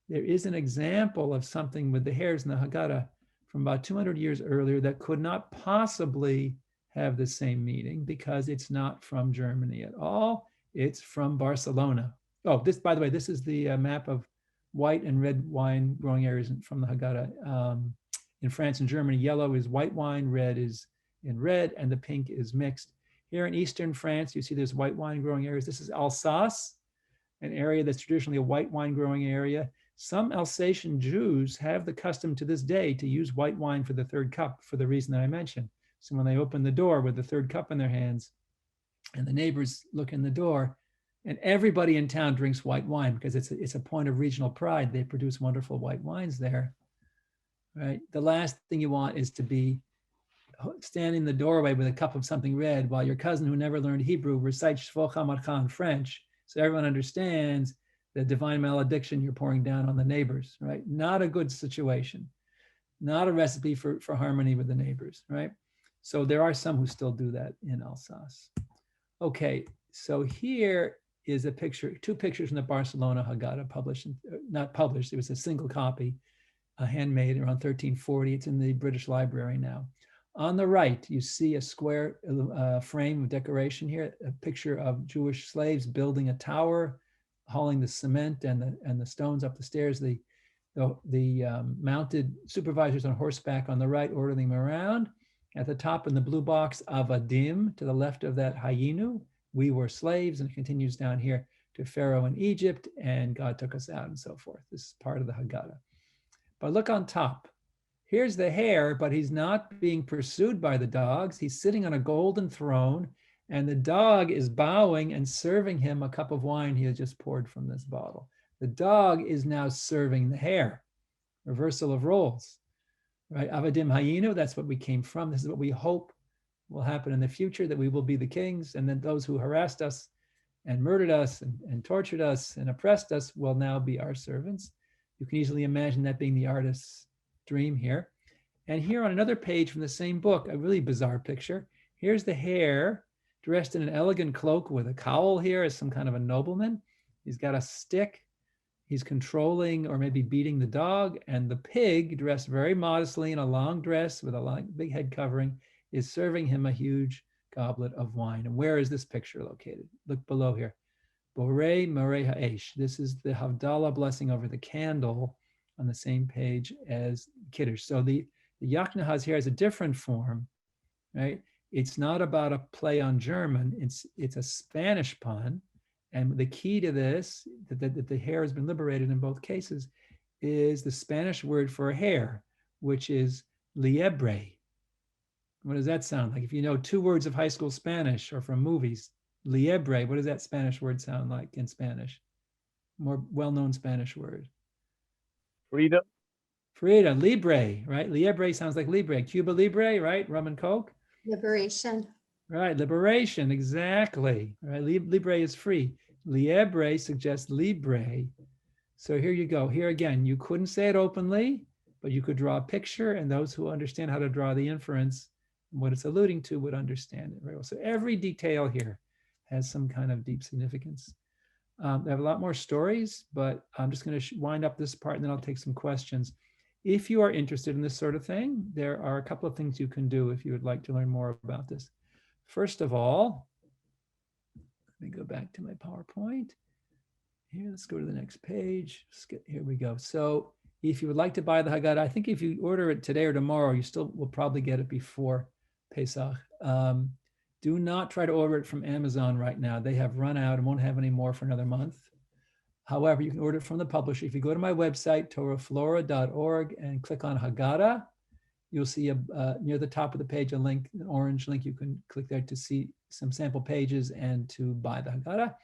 there is an example of something with the hares in the Haggadah from about 200 years earlier that could not possibly have the same meaning because it's not from Germany at all. It's from Barcelona. Oh, this, by the way, this is the map of white and red wine growing areas from the Haggadah. In France and Germany, yellow is white wine, red is in red, and the pink is mixed. Here in Eastern France, you see there's white wine growing areas. This is Alsace, an area that's traditionally a white wine growing area. Some Alsatian Jews have the custom to this day to use white wine for the third cup for the reason that I mentioned. So when they open the door with the third cup in their hands and the neighbors look in the door, and everybody in town drinks white wine because it's a point of regional pride. They produce wonderful white wines there, right? The last thing you want is to be standing in the doorway with a cup of something red while your cousin who never learned Hebrew recites Shvo Chamarcha in French so everyone understands the divine malediction you're pouring down on the neighbors, right? Not a good situation, not a recipe for harmony with the neighbors, right? So there are some who still do that in Alsace. Okay, so here is a picture, two pictures from the Barcelona Haggadah published, not published, it was a single copy, handmade around 1340. It's in the British Library now. On the right, you see a square frame of decoration here, a picture of Jewish slaves building a tower, hauling the cement and the stones up the stairs. The mounted supervisors on horseback on the right ordering them around. At the top in the blue box, Avadim, to the left of that Hayinu, we were slaves, and it continues down here to Pharaoh in Egypt, and God took us out and so forth. This is part of the Haggadah. But look on top. Here's the hare, but he's not being pursued by the dogs. He's sitting on a golden throne, and the dog is bowing and serving him a cup of wine he has just poured from this bottle. The dog is now serving the hare. Reversal of roles, right? Avadim Hayinu, that's what we came from. This is what we hope will happen in the future, that we will be the kings, and then those who harassed us and murdered us and tortured us and oppressed us will now be our servants. You can easily imagine that being the artist's dream here. And here on another page from the same book, a really bizarre picture. Here's the hare dressed in an elegant cloak with a cowl here as some kind of a nobleman. He's got a stick. He's controlling or maybe beating the dog. And the pig, dressed very modestly in a long dress with a long, big head covering, is serving him a huge goblet of wine. And where is this picture located? Look below here. Borei Morei Ha'esh. This is the Havdalah blessing over the candle on the same page as Kiddush. So the Yaknahaz here has a different form, right? It's not about a play on German. It's a Spanish pun. And the key to this, that the hare has been liberated in both cases, is the Spanish word for a hare, which is liebre. What does that sound like? If you know two words of high school Spanish or from movies, liebre, what does that Spanish word sound like in Spanish? More well-known Spanish word. Freedom. Frida, Libre, right? Libre sounds like Libre. Cuba Libre, right? Rum and Coke. Liberation. Right, liberation, exactly. Right, Libre is free. Liebre suggests Libre. So here you go. Here again, you couldn't say it openly, but you could draw a picture, and those who understand how to draw the inference, what it's alluding to, would understand it very well. So every detail here has some kind of deep significance. I have a lot more stories, but I'm just going to wind up this part, and then I'll take some questions. If you are interested in this sort of thing, there are a couple of things you can do if you would like to learn more about this. First of all, let me go back to my PowerPoint. Here, let's go to the next page. Here we go. So if you would like to buy the Haggadah, I think if you order it today or tomorrow, you still will probably get it before Pesach. Do not try to order it from Amazon right now. They have run out and won't have any more for another month. However, you can order it from the publisher. If you go to my website, torahflora.org, and click on Haggadah, you'll see near the top of the page a link, an orange link. You can click there to see some sample pages and to buy the Haggadah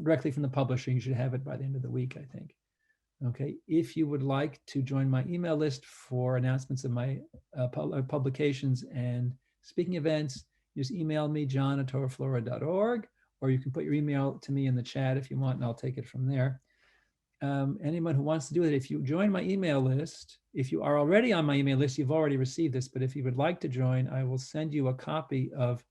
directly from the publisher. You should have it by the end of the week, I think. Okay, if you would like to join my email list for announcements of my publications and speaking events, just email me, john@torahflora.org, or you can put your email to me in the chat if you want, and I'll take it from there. Anyone who wants to do it, if you join my email list, if you are already on my email list, you've already received this, but if you would like to join, I will send you a copy of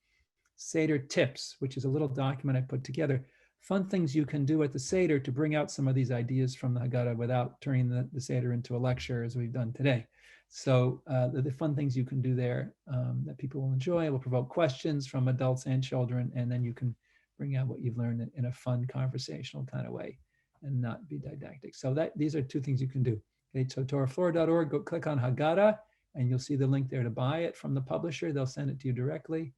Seder Tips, which is a little document I put together. Fun things you can do at the Seder to bring out some of these ideas from the Haggadah without turning the Seder into a lecture as we've done today. So the fun things you can do there that people will enjoy, will provoke questions from adults and children, and then you can bring out what you've learned in a fun conversational kind of way and not be didactic. So these are two things you can do. Okay, so torahflora.org, go click on Haggadah, and you'll see the link there to buy it from the publisher. They'll send it to you directly.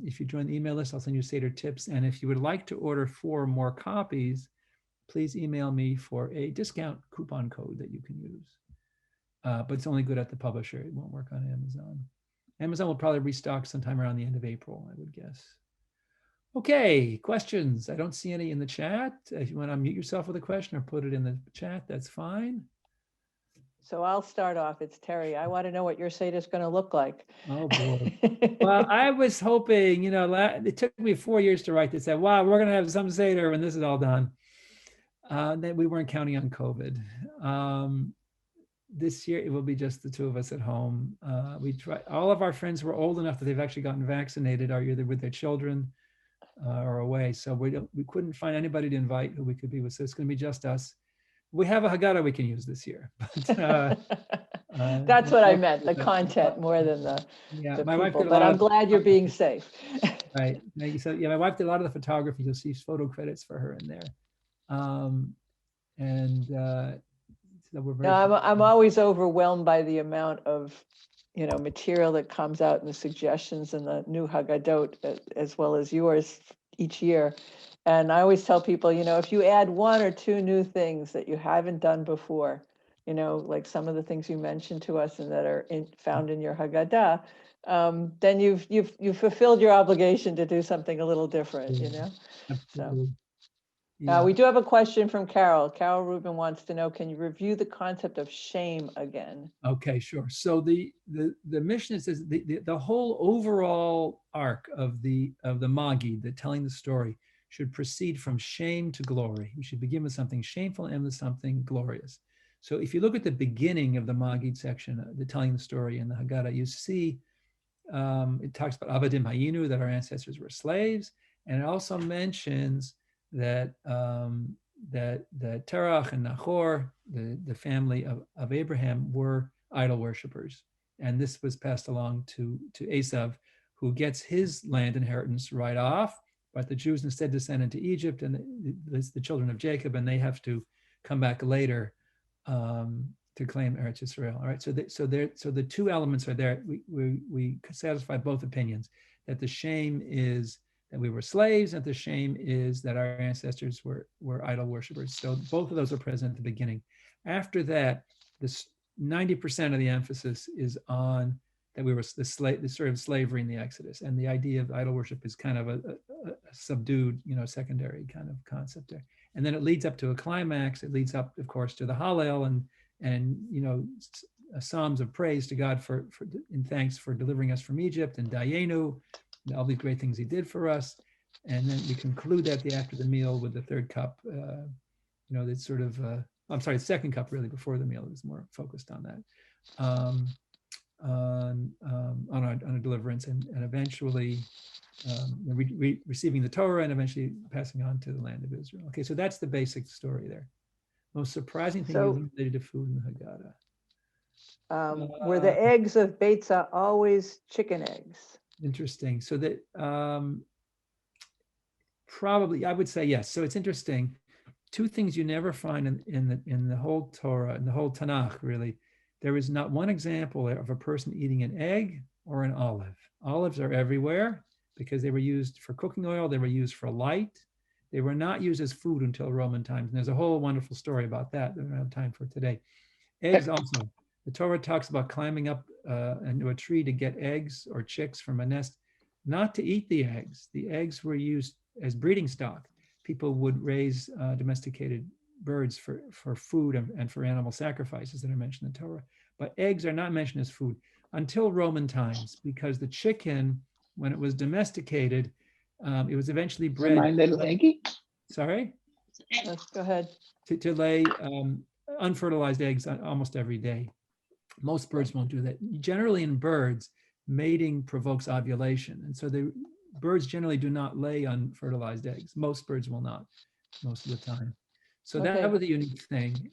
If you join the email list, I'll send you Seder Tips. And if you would like to order 4 more copies, please email me for a discount coupon code that you can use. But it's only good at the publisher. It won't work on Amazon. Amazon will probably restock sometime around the end of April, I would guess. Okay, questions. I don't see any in the chat. If you want to unmute yourself with a question or put it in the chat, that's fine. So I'll start off. It's Terry. I want to know what your Seder is going to look like. Oh boy. Well, I was hoping, it took me 4 years to write this. Wow, we're going to have some Seder when this is all done. That we weren't counting on COVID. This year, it will be just the 2 of us at home. We try. All of our friends were old enough that they've actually gotten vaccinated, are either with their children or away. So we couldn't find anybody to invite who we could be with. So it's going to be just us. We have a Haggadah we can use this year. But, that's what I meant, the content more than the my wife people. did a But lot I'm of, glad you're being safe. right. So yeah, my wife did a lot of the photography. You'll see photo credits for her in there. So we're very I'm always overwhelmed by the amount of material that comes out and the suggestions in the new Haggadot as well as yours each year. And I always tell people, if you add 1 or 2 new things that you haven't done before, like some of the things you mentioned to us and that are found in your Haggadah, then you've fulfilled your obligation to do something a little different, Absolutely. So we do have a question from Carol. Carol Rubin wants to know, can you review the concept of shame again? Okay, sure. So the mission says the whole overall arc of the Magi, the telling the story, should proceed from shame to glory. We should begin with something shameful and end with something glorious. So if you look at the beginning of the Magid section, the telling the story in the Haggadah, you see it talks about Avadim Hayinu, that our ancestors were slaves, and it also mentions that that Terach and Nahor, the family of Abraham, were idol worshippers, and this was passed along to Esav, who gets his land inheritance right off. But the Jews instead descend into Egypt, and the children of Jacob, and they have to come back later to claim Eretz Yisrael. All right, so the 2 elements are there. We satisfy both opinions, that the shame is that we were slaves, and the shame is that our ancestors were idol worshippers. So both of those are present at the beginning. After that, this 90% of the emphasis is on that we were the sort of slavery in the Exodus, and the idea of idol worship is kind of a subdued, secondary kind of concept there. And then it leads up to a climax. It leads up, of course, to the Hallel, and and psalms of praise to God for in thanks for delivering us from Egypt, and Dayenu, and all these great things he did for us. And then we conclude after the meal with the third cup, that's sort of, I'm sorry, the second cup really before the meal. It was more focused on that, on our deliverance, and eventually receiving the Torah, and eventually passing on to the land of Israel. Okay, so that's the basic story there. Most surprising thing related to food in the Haggadah. Were the eggs of Beitzah always chicken eggs? Interesting. So that probably, I would say yes. So it's interesting. Two things you never find in the whole Torah, in the whole Tanakh, really. There is not one example of a person eating an egg or an olive. Olives are everywhere because they were used for cooking oil. They were used for light. They were not used as food until Roman times. And there's a whole wonderful story about that we don't have time for today. Eggs also. The Torah talks about climbing up into a tree to get eggs or chicks from a nest, not to eat the eggs. The eggs were used as breeding stock. People would raise domesticated birds for food and for animal sacrifices that are mentioned in the Torah. But eggs are not mentioned as food until Roman times, because the chicken, when it was domesticated, it was eventually bred. My little eggie. Sorry? Yes, go ahead. To lay unfertilized eggs almost every day. Most birds won't do that. Generally in birds, mating provokes ovulation. And so the birds generally do not lay unfertilized eggs. Most birds will not, most of the time. So that was a unique thing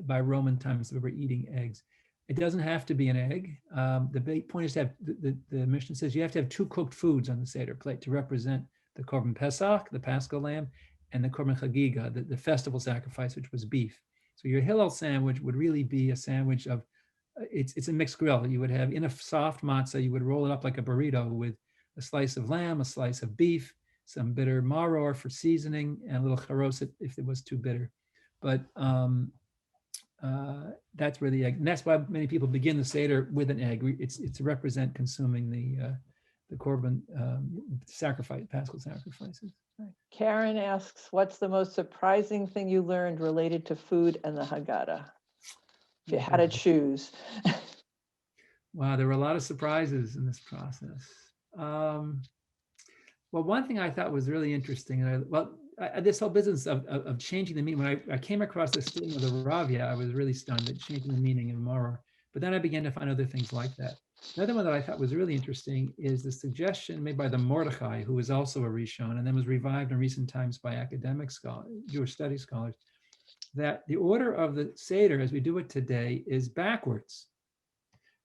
by Roman times, we were eating eggs. It doesn't have to be an egg. The point is to have, the Mishnah says you have to have two cooked foods on the Seder plate to represent the Korban Pesach, the Paschal lamb, and the Korban Chagiga, the festival sacrifice, which was beef. So your Hillel sandwich would really be a sandwich of, it's a mixed grill. You would have in a soft matzah, you would roll it up like a burrito with a slice of lamb, a slice of beef, some bitter maror for seasoning, and a little charoset if it was too bitter. But that's where the egg, and that's why many people begin the Seder with an egg. It's to represent consuming the Korban sacrifice, Paschal sacrifices. Karen asks, what's the most surprising thing you learned related to food and the Haggadah? If you had to choose. Wow, there were a lot of surprises in this process. Well, one thing I thought was really interesting, this whole business of changing the meaning, when I came across this statement of the Ravia, I was really stunned at changing the meaning in Maror. But then I began to find other things like that. Another one that I thought was really interesting is the suggestion made by the Mordechai, who was also a Rishon, and then was revived in recent times by academic scholars, Jewish studies scholars, that the order of the Seder as we do it today is backwards.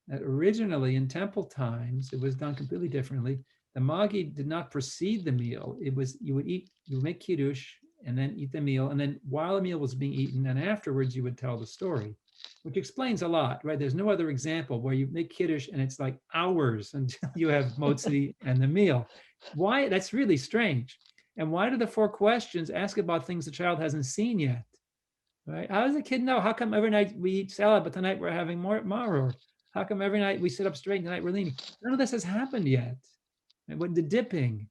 That originally in temple times, it was done completely differently. The Magi did not precede the meal. It was, you would make Kiddush and then eat the meal. And then while the meal was being eaten, and afterwards you would tell the story, which explains a lot, right? There's no other example where you make Kiddush and it's like hours until you have motzi and the meal. Why? That's really strange. And why do the 4 questions ask about things the child hasn't seen yet? Right? How does the kid know? How come every night we eat salad, but tonight we're having more maror? How come every night we sit up straight and tonight we're leaning? None of this has happened yet. And with the dipping,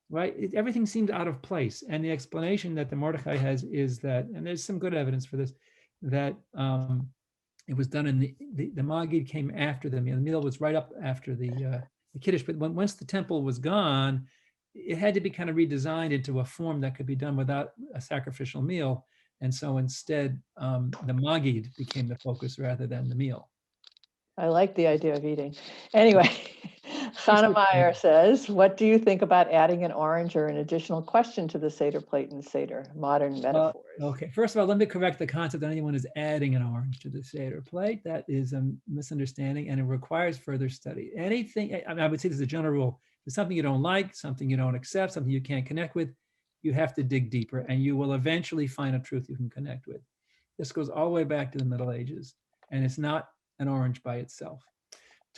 right? Everything seems out of place. And the explanation that the Mordechai has is that, and there's some good evidence for this, that it was done in the Magid came after the meal. The meal was right up after the Kiddush. But once the temple was gone, it had to be kind of redesigned into a form that could be done without a sacrificial meal. And so instead, the Magid became the focus rather than the meal. I like the idea of eating. Anyway, Chana Meyer says, what do you think about adding an orange or an additional question to the Seder plate in Seder, modern metaphors? Okay, first of all, let me correct the concept that anyone is adding an orange to the Seder plate. That is a misunderstanding and it requires further study. Anything, I would say this is a general rule. If it's something you don't like, something you don't accept, something you can't connect with, you have to dig deeper and you will eventually find a truth you can connect with. This goes all the way back to the Middle Ages and it's not an orange by itself.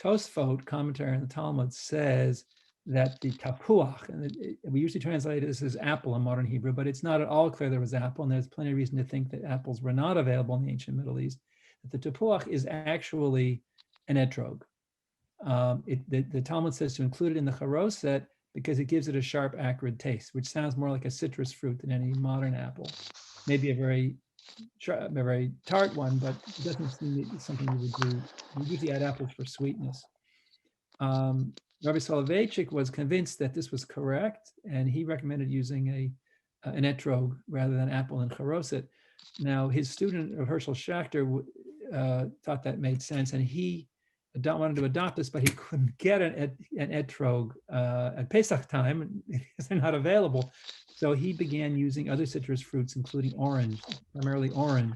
Tosfot, commentary on the Talmud, says that the tapuach, and we usually translate this as apple in modern Hebrew, but it's not at all clear there was apple, and there's plenty of reason to think that apples were not available in the ancient Middle East. That the tapuach is actually an etrog. The Talmud says to include it in the charoset because it gives it a sharp, acrid taste, which sounds more like a citrus fruit than any modern apple. Maybe a very a very tart one, but it doesn't seem to be something you would do. You usually add apples for sweetness. Rabbi Soloveitchik was convinced that this was correct, and he recommended using an etrog rather than apple and charoset. Now, his student Herschel Schachter thought that made sense, and he wanted to adopt this, but he couldn't get an etrog at Pesach time because they're not available. So he began using other citrus fruits, including orange, primarily orange,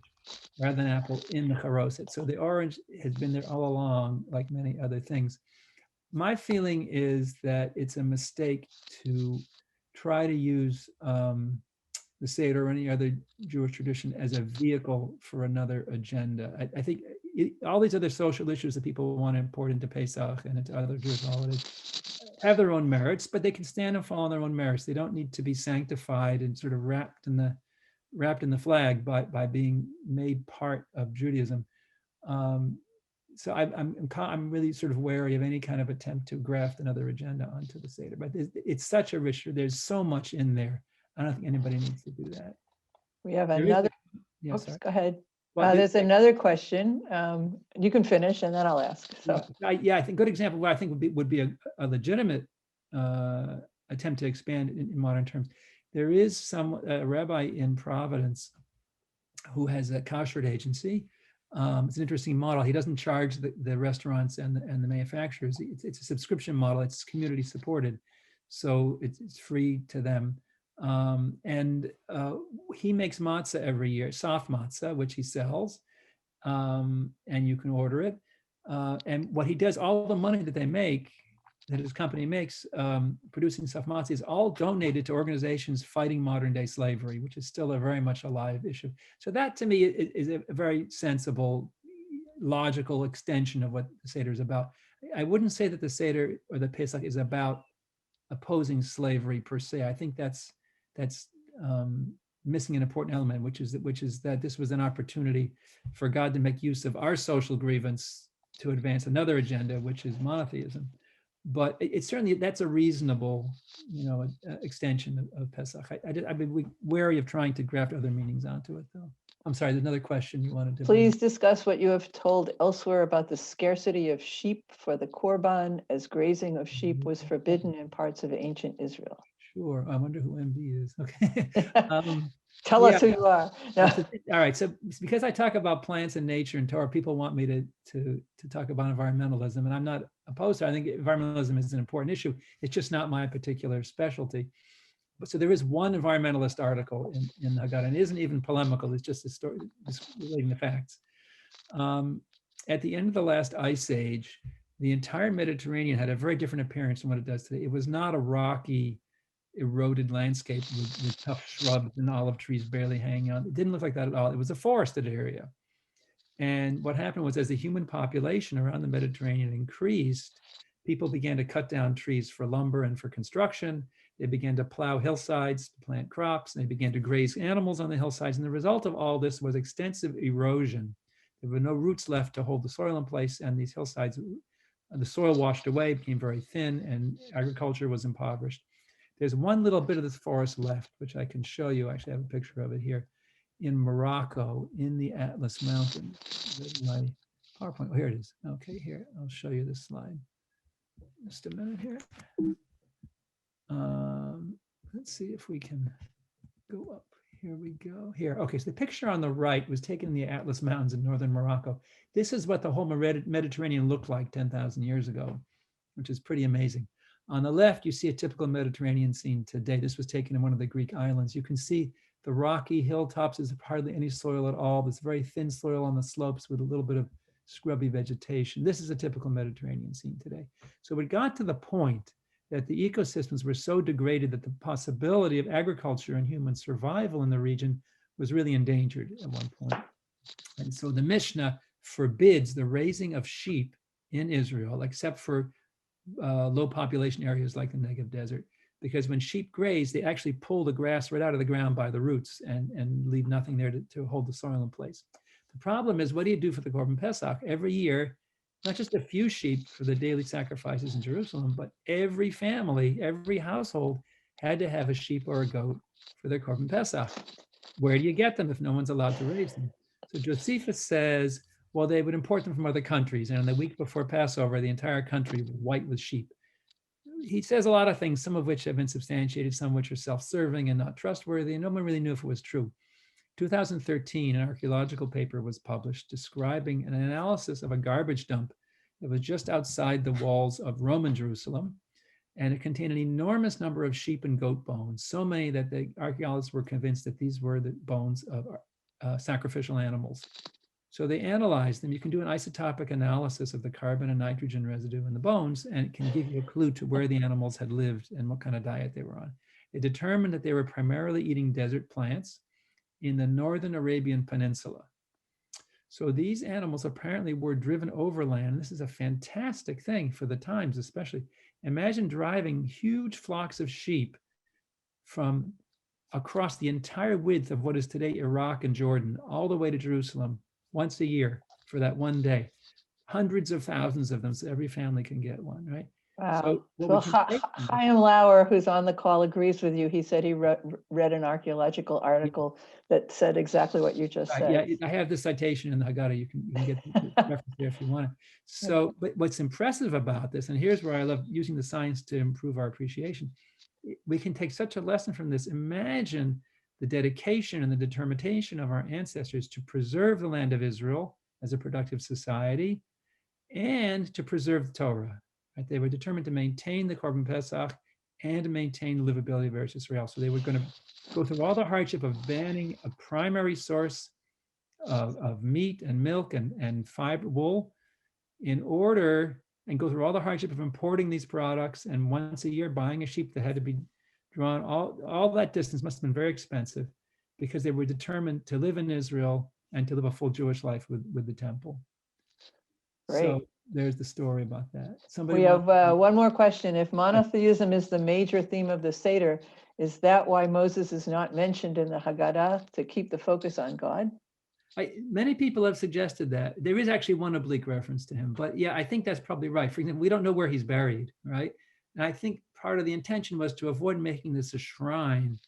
rather than apple in the charoset. So the orange has been there all along, like many other things. My feeling is that it's a mistake to try to use the Seder or any other Jewish tradition as a vehicle for another agenda. I think all these other social issues that people want to import into Pesach and into other Jewish holidays have their own merits, but they can stand and fall on their own merits. They don't need to be sanctified and sort of wrapped in the flag by being made part of Judaism. So I'm really sort of wary of any kind of attempt to graft another agenda onto the Seder. But it's such a rich, there's so much in there. I don't think anybody needs to do that. We have There is another, Yeah, oops, sorry. go ahead. Well, There's another question. You can finish and then I'll ask. So I think good example of what I think would be a legitimate attempt to expand in modern terms. There is a rabbi in Providence who has a kashrut agency. It's an interesting model. He doesn't charge the restaurants and the manufacturers. It's a subscription model. It's community supported, so it's free to them. And he makes matzah every year, soft matzah, which he sells, and you can order it. And what he does, all the money that they make, that his company makes, producing soft matzah, is all donated to organizations fighting modern day slavery, which is still a very much a live issue. So that to me is a very sensible, logical extension of what the Seder is about. I wouldn't say that the Seder or the Pesach is about opposing slavery per se. I think that's missing an important element, which is that this was an opportunity for God to make use of our social grievance to advance another agenda, which is monotheism. But it's certainly, that's a reasonable, extension of Pesach. I'd be wary of trying to graft other meanings onto it, though. I'm sorry, there's another question you wanted to. please discuss what you have told elsewhere about the scarcity of sheep for the Korban, as grazing of sheep was forbidden in parts of ancient Israel. Sure. I wonder who MB is. Okay. Tell us who you are. No. All right. So because I talk about plants and nature and Torah, people want me to talk about environmentalism, and I'm not opposed to it. I think environmentalism is an important issue. It's just not my particular specialty. But so there is one environmentalist article in Haggadah, and it isn't even polemical. It's just a story, just relating the facts. At the end of the last ice age, the entire Mediterranean had a very different appearance than what it does today. It was not a rocky, eroded landscape with tough shrubs and olive trees barely hanging on. It didn't look like that at all. It was a forested area. And what happened was, as the human population around the Mediterranean increased, people began to cut down trees for lumber and for construction. They began to plow hillsides to plant crops, and they began to graze animals on the hillsides. And the result of all this was extensive erosion. There were no roots left to hold the soil in place, and these hillsides, the soil washed away, became very thin, and agriculture was impoverished. There's one little bit of this forest left, which I can show you. I actually have a picture of it here in Morocco, in the Atlas Mountains. My PowerPoint, oh, here it is. Okay, here, I'll show you this slide. Just a minute here. Let's see if we can go up. Here we go. Here, okay, so the picture on the right was taken in the Atlas Mountains in northern Morocco. This is what the whole Mediterranean looked like 10,000 years ago, which is pretty amazing. On the left, you see a typical Mediterranean scene today. This was taken in one of the Greek islands. You can see the rocky hilltops. There's hardly any soil at all. There's very thin soil on the slopes with a little bit of scrubby vegetation. This is a typical Mediterranean scene today. So it got to the point that the ecosystems were so degraded that the possibility of agriculture and human survival in the region was really endangered at one point. And so the Mishnah forbids the raising of sheep in Israel, except for low population areas like the Negev Desert, because when sheep graze, they actually pull the grass right out of the ground by the roots and leave nothing there to hold the soil in place. The problem is, what do you do for the Korban Pesach? Every year, not just a few sheep for the daily sacrifices in Jerusalem, but every family, every household had to have a sheep or a goat for their Korban Pesach. Where do you get them if no one's allowed to raise them? So Josephus says, well, they would import them from other countries. And on the week before Passover, the entire country was white with sheep. He says a lot of things, some of which have been substantiated, some of which are self-serving and not trustworthy, and no one really knew if it was true. 2013, an archaeological paper was published describing an analysis of a garbage dump that was just outside the walls of Roman Jerusalem, and it contained an enormous number of sheep and goat bones, so many that the archaeologists were convinced that these were the bones of sacrificial animals. So they analyzed them. You can do an isotopic analysis of the carbon and nitrogen residue in the bones, and it can give you a clue to where the animals had lived and what kind of diet they were on. They determined that they were primarily eating desert plants in the northern Arabian Peninsula. So these animals apparently were driven overland. This is a fantastic thing for the times, especially. Imagine driving huge flocks of sheep from across the entire width of what is today Iraq and Jordan, all the way to Jerusalem once a year for that one day. Hundreds of thousands of them, so every family can get one, right? Wow. So Well, Chaim Lauer, who's on the call, agrees with you. He said he read an archaeological article that said exactly what you just said. Yeah, I have the citation in the Haggadah. You can get the reference there if you want it. So, but what's impressive about this, and here's where I love using the science to improve our appreciation. We can take such a lesson from this. Imagine the dedication and the determination of our ancestors to preserve the land of Israel as a productive society and to preserve the Torah. Right? They were determined to maintain the Korban Pesach and to maintain the livability of Eretz Israel. So they were going to go through all the hardship of banning a primary source of meat and milk and fiber, wool, in order, and go through all the hardship of importing these products, and once a year buying a sheep that had to be drawn. All that distance must have been very expensive, because they were determined to live in Israel and to live a full Jewish life with the temple. Great. So there's the story about that. We have one more question. If monotheism is the major theme of the Seder, is that why Moses is not mentioned in the Haggadah, to keep the focus on God? Many people have suggested that. There is actually one oblique reference to him, but yeah, I think that's probably right. For example, we don't know where he's buried, right? And I think part of the intention was to avoid making this a shrine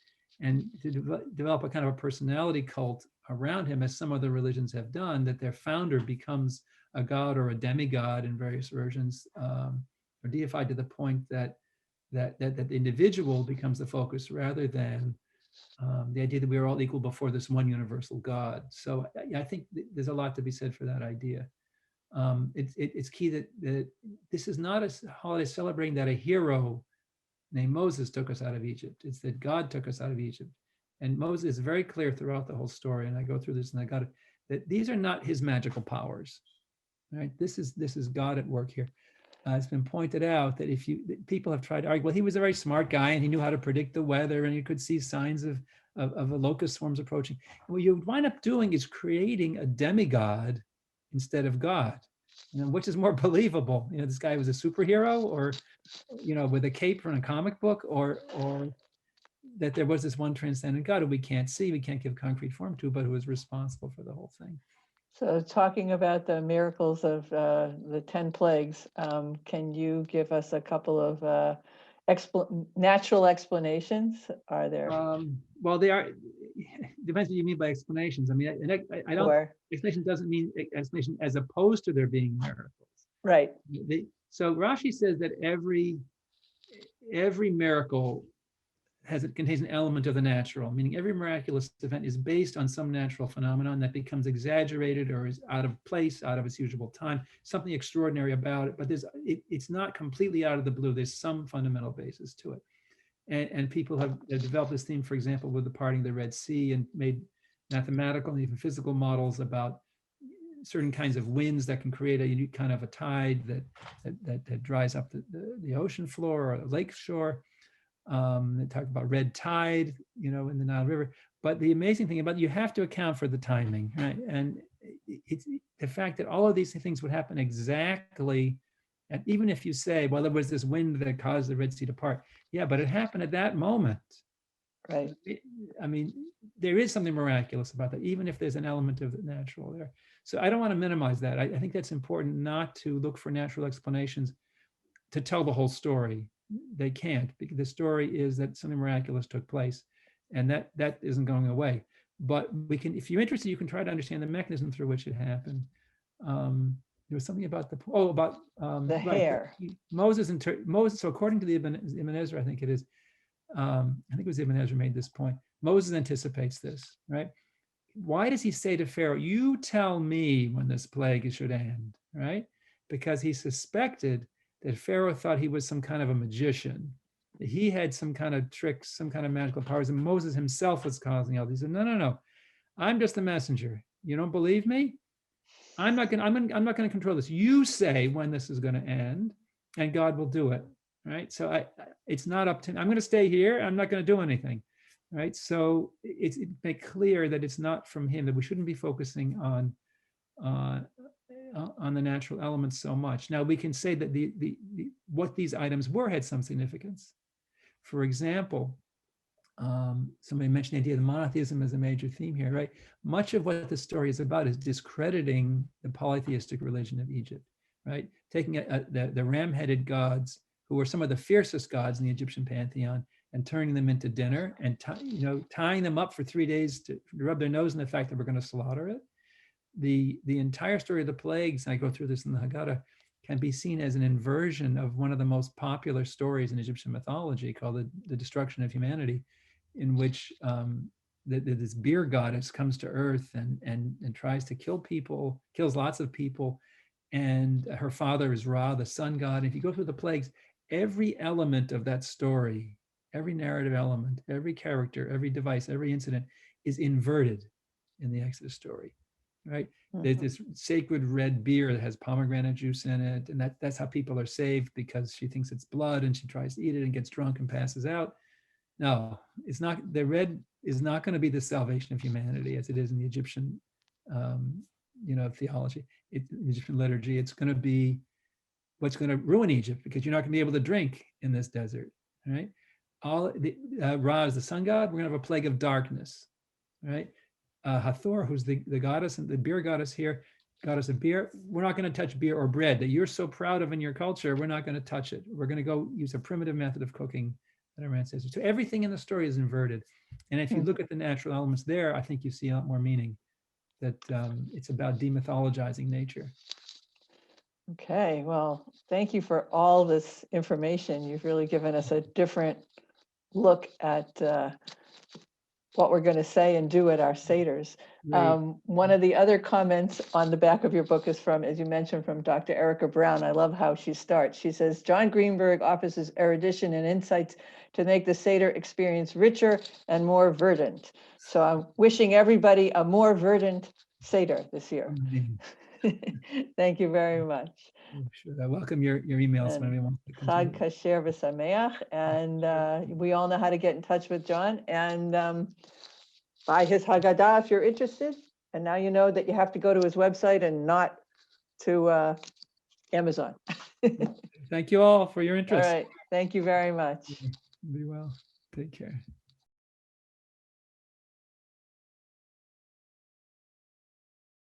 and to develop a kind of a personality cult around him, as some other religions have done, that their founder becomes a god or a demigod in various versions, or deified to the point that the individual becomes the focus rather than the idea that we are all equal before this one universal God. So I think there's a lot to be said for that idea. It's key that this is not a holiday celebrating that a hero named Moses took us out of Egypt. It's that God took us out of Egypt. And Moses is very clear throughout the whole story, and I go through this and I got it, that these are not his magical powers, right? This is God at work here. It's been pointed out that people have tried to argue, well, he was a very smart guy and he knew how to predict the weather and he could see signs of a locust swarms approaching. And what you wind up doing is creating a demigod instead of God. Which is more believable? This guy was a superhero, or with a cape from a comic book, or that there was this one transcendent God who we can't see, we can't give concrete form to, but who was responsible for the whole thing. So talking about the miracles of the 10 plagues, can you give us a couple of natural explanations? Are there? Well, they are. Depends what you mean by explanations. I mean, I don't. Explanation doesn't mean explanation as opposed to there being miracles. Right. So Rashi says that every miracle contains an element of the natural, meaning every miraculous event is based on some natural phenomenon that becomes exaggerated or is out of place, out of its usual time, something extraordinary about it, but it's not completely out of the blue. There's some fundamental basis to it. And people have developed this theme, for example, with the parting of the Red Sea, and made mathematical and even physical models about certain kinds of winds that can create a unique kind of a tide that dries up the ocean floor or the lake shore. They talk about red tide, in the Nile River. But the amazing thing about it, you have to account for the timing, right? And it's the fact that all of these things would happen exactly. And even if you say, well, there was this wind that caused the Red Sea to part. Yeah, but it happened at that moment. Right. I mean, there is something miraculous about that, even if there's an element of the natural there. So I don't want to minimize that. I think that's important, not to look for natural explanations to tell the whole story. They can't, because the story is that something miraculous took place, and that isn't going away. but we can, if you're interested, you can try to understand the mechanism through which it happened. There was something about The hair. Moses. Moses. So according to the Ibn Ezra, I think it is. I think it was Ibn Ezra made this point. Moses anticipates this, right? Why does he say to Pharaoh, "You tell me when this plague should end," right? Because he suspected that Pharaoh thought he was some kind of a magician, that he had some kind of tricks, some kind of magical powers, and Moses himself was causing all these. He said, "No, no, no, I'm just a messenger. You don't believe me? I'm not going to control this. You say when this is going to end, and God will do it." Right? So it's not up to, I'm going to stay here. I'm not going to do anything. Right? So it make clear that it's not from him, that we shouldn't be focusing on the natural elements so much. Now we can say that what these items were had some significance. For example, somebody mentioned the idea of monotheism as a major theme here, right? Much of what the story is about is discrediting the polytheistic religion of Egypt, right? Taking the ram-headed gods, who were some of the fiercest gods in the Egyptian pantheon, and turning them into dinner, and tying them up for 3 days to rub their nose in the fact that we're going to slaughter it. The entire story of the plagues, and I go through this in the Haggadah, can be seen as an inversion of one of the most popular stories in Egyptian mythology, called the destruction of humanity, in which this beer goddess comes to earth and tries to kill people, kills lots of people, and her father is Ra, the sun god. If you go through the plagues, every element of that story, every narrative element, every character, every device, every incident is inverted in the Exodus story, right? There's this sacred red beer that has pomegranate juice in it, and that's how people are saved, because she thinks it's blood and she tries to eat it and gets drunk and passes out. No, it's not. The red is not going to be the salvation of humanity as it is in the Egyptian, theology, Egyptian liturgy. It's going to be what's going to ruin Egypt, because you're not going to be able to drink in this desert, right? Ra is the sun god. We're going to have a plague of darkness, right? Hathor, who's the goddess and the beer goddess here, goddess of beer. We're not going to touch beer or bread that you're so proud of in your culture. We're not going to touch it. We're going to go use a primitive method of cooking that our ancestors. So everything in the story is inverted. And if you look at the natural elements there, I think you see a lot more meaning, that it's about demythologizing nature. Okay, well, thank you for all this information. You've really given us a different look at what we're going to say and do at our Seders. One of the other comments on the back of your book is from, as you mentioned, from Dr. Erica Brown. I love how she starts. She says, John Greenberg offers his erudition and insights to make the Seder experience richer and more verdant. So I'm wishing everybody a more verdant Seder this year. Thank you very much. Sure. I welcome your emails when anyone wants to Chag continue. kasher v'sameach, and we all know how to get in touch with John, and buy his Haggadah if you're interested. And now you know that you have to go to his website and not to Amazon. Thank you all for your All interest. right, thank you very much. Be well. Take care.